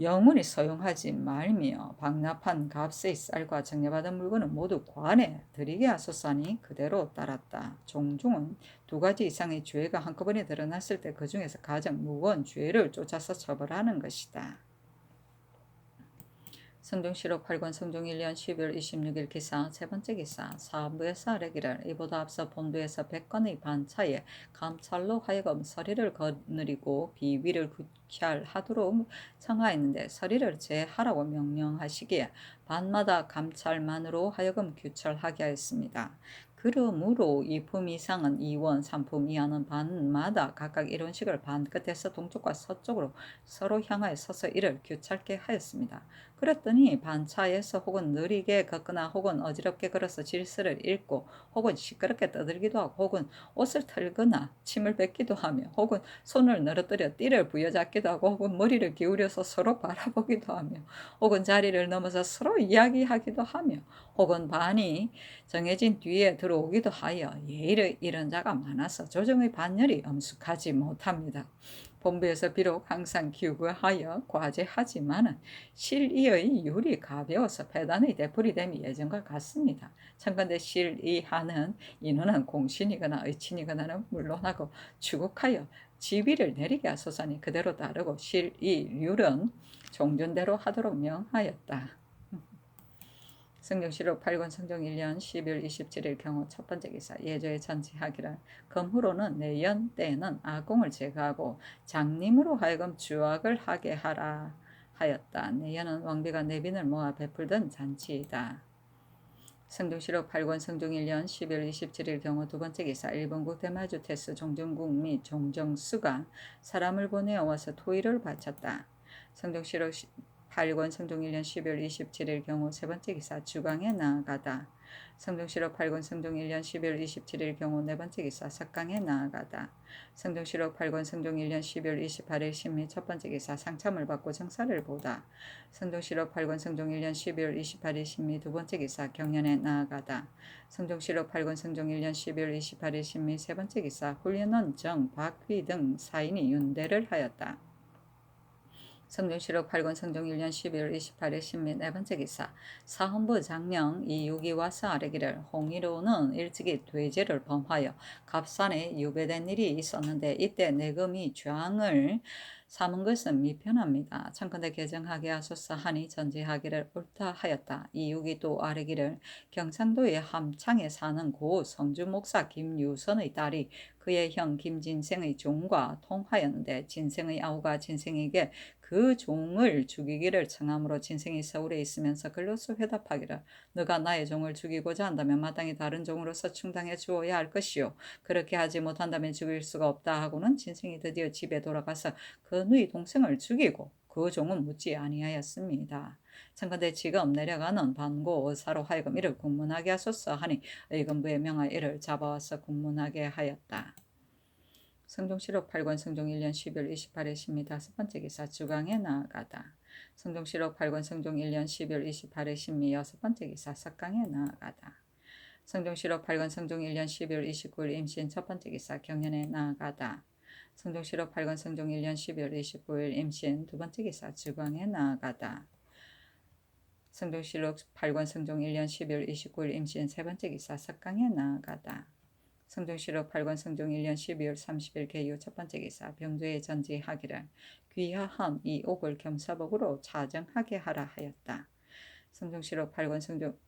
영원히 사용하지 말며 방납한 값의 쌀과 정려받은 물건은 모두 관에 드리게 하소서니 그대로 따랐다. 종중은 2가지 이상의 죄가 한꺼번에 드러났을 때 그 중에서 가장 무거운 죄를 쫓아서 처벌하는 것이다. 성종실록 8권 성종 1년 12월 26일 기사. 세 번째 기사. 사헌부에서 아뢰기를 이보다 앞서 본부에서 100건의 반차에 감찰로 하여금 서리를 거느리고 비위를 규찰하도록 청하였는데, 서리를 제하라고 명령하시기에 반마다 감찰만으로 하여금 규찰하게 하였습니다. 그러므로 2품 이상은 2원, 3품 이하는 반마다 각각 이런 식을 반 끝에서 동쪽과 서쪽으로 서로 향하여 서서 이를 규찰게 하였습니다. 그랬더니 반차에서 혹은 느리게 걷거나 혹은 어지럽게 걸어서 질서를 잃고 혹은 시끄럽게 떠들기도 하고 혹은 옷을 털거나 침을 뱉기도 하며 혹은 손을 늘어뜨려 띠를 부여잡기도 하고 혹은 머리를 기울여서 서로 바라보기도 하며 혹은 자리를 넘어서 서로 이야기하기도 하며 혹은 반이 정해진 뒤에 들어오기도 하여 예의를 잃은 자가 많아서 조정의 반열이 엄숙하지 못합니다. 본부에서 비록 항상 기구하여 과제하지만은 실의의 율이 가벼워서 배단의 되풀이됨이 예전과 같습니다. 청건대 실의하는 인원은 공신이거나 의친이거나는 물론하고 추국하여 지위를 내리게 하소서니 그대로 따르고 실의률은 종전대로 하도록 명하였다. 성경시록 8권 성경 1년 12월 27일 경우 첫 번째 기사 예조에 전지하기를 금후로는 내연 때에는 아공을 제거하고 장님으로 하여금 주악을 하게 하라 하였다. 내연은 왕비가 내빈을 모아 베풀던 잔치이다. 성경시록 8권 성종 1년 12월 27일 경우 두 번째 기사 일본국 대마주테스 종정국 및 종정수가 사람을 보내어 와서 토의를 바쳤다. 성경시록 8권 성종 1년 12월 27일 경우 세 번째 기사 주강에 나아가다. 성경시록 8권 성종 1년 12월 27일 경우 네 번째 기사 석강에 나아가다. 성경시록 8권 성종 1년 12월 28일 신미 첫 번째 기사 상참을 받고 정사를 보다. 성경시록 8권 성종 1년 12월 28일 신미 두 번째 기사 경연에 나아가다. 성경시록 8권 성종 1년 12월 28일 신미 세 번째 기사 훈련원 정, 박휘 등 사인이 윤대를 하였다. 성경시록 8권 성종 1년 12월 28일 신미 네 번째 기사 사헌부 장령 이육이 와서 아뢰기를 홍의로는 일찍이 돼지를 범하여 갑산에 유배된 일이 있었는데 이때 내금이 죄앙을 삼은 것은 미편합니다. 청컨대 개정하게 하소서 하니 전지하기를 옳다 하였다. 이육이 또 아뢰기를 경상도의 함창에 사는 고 성주 목사 김유선의 딸이 그의 형 김진생의 종과 통하였는데 진생의 아우가 진생에게 그 종을 죽이기를 청함으로 진생이 서울에 있으면서 글로서 회답하기를 너가 나의 종을 죽이고자 한다면 마땅히 다른 종으로서 충당해 주어야 할 것이요 그렇게 하지 못한다면 죽일 수가 없다 하고는 진생이 드디어 집에 돌아가서 그 누이 동생을 죽이고 그 종은 묻지 아니하였습니다. 청컨대 지금 내려가는 반고 의사로 하여금 이를 군문하게 하소서 하니 의금부에 명하여 이를 잡아와서 군문하게 하였다. 성종시록 8권 성종 1년 12월 28일 신미 다섯 번째 기사 주강에 나아가다. 성종시록 8권 성종 1년 12월 28일 신미 여섯 번째 기사 석강에 나아가다. 성종시록 8권 성종 1년 12월 29일 임신 첫 번째 기사 경연에 나아가다. 성종시록 8권 성종 1년 12월 29일 임신 두 번째 기사 주강에 나아가다. 성종시록 8권 성종 1년 12월 29일 임신 세 번째 기사 석강에 나아가다. 성종시록 8권 성종 1년 12월 30일 개유 첫 번째 기사 병조에 전지하기를 귀하한 이 옥을 겸사복으로 차정하게 하라 하였다. 성종시록 8권 성종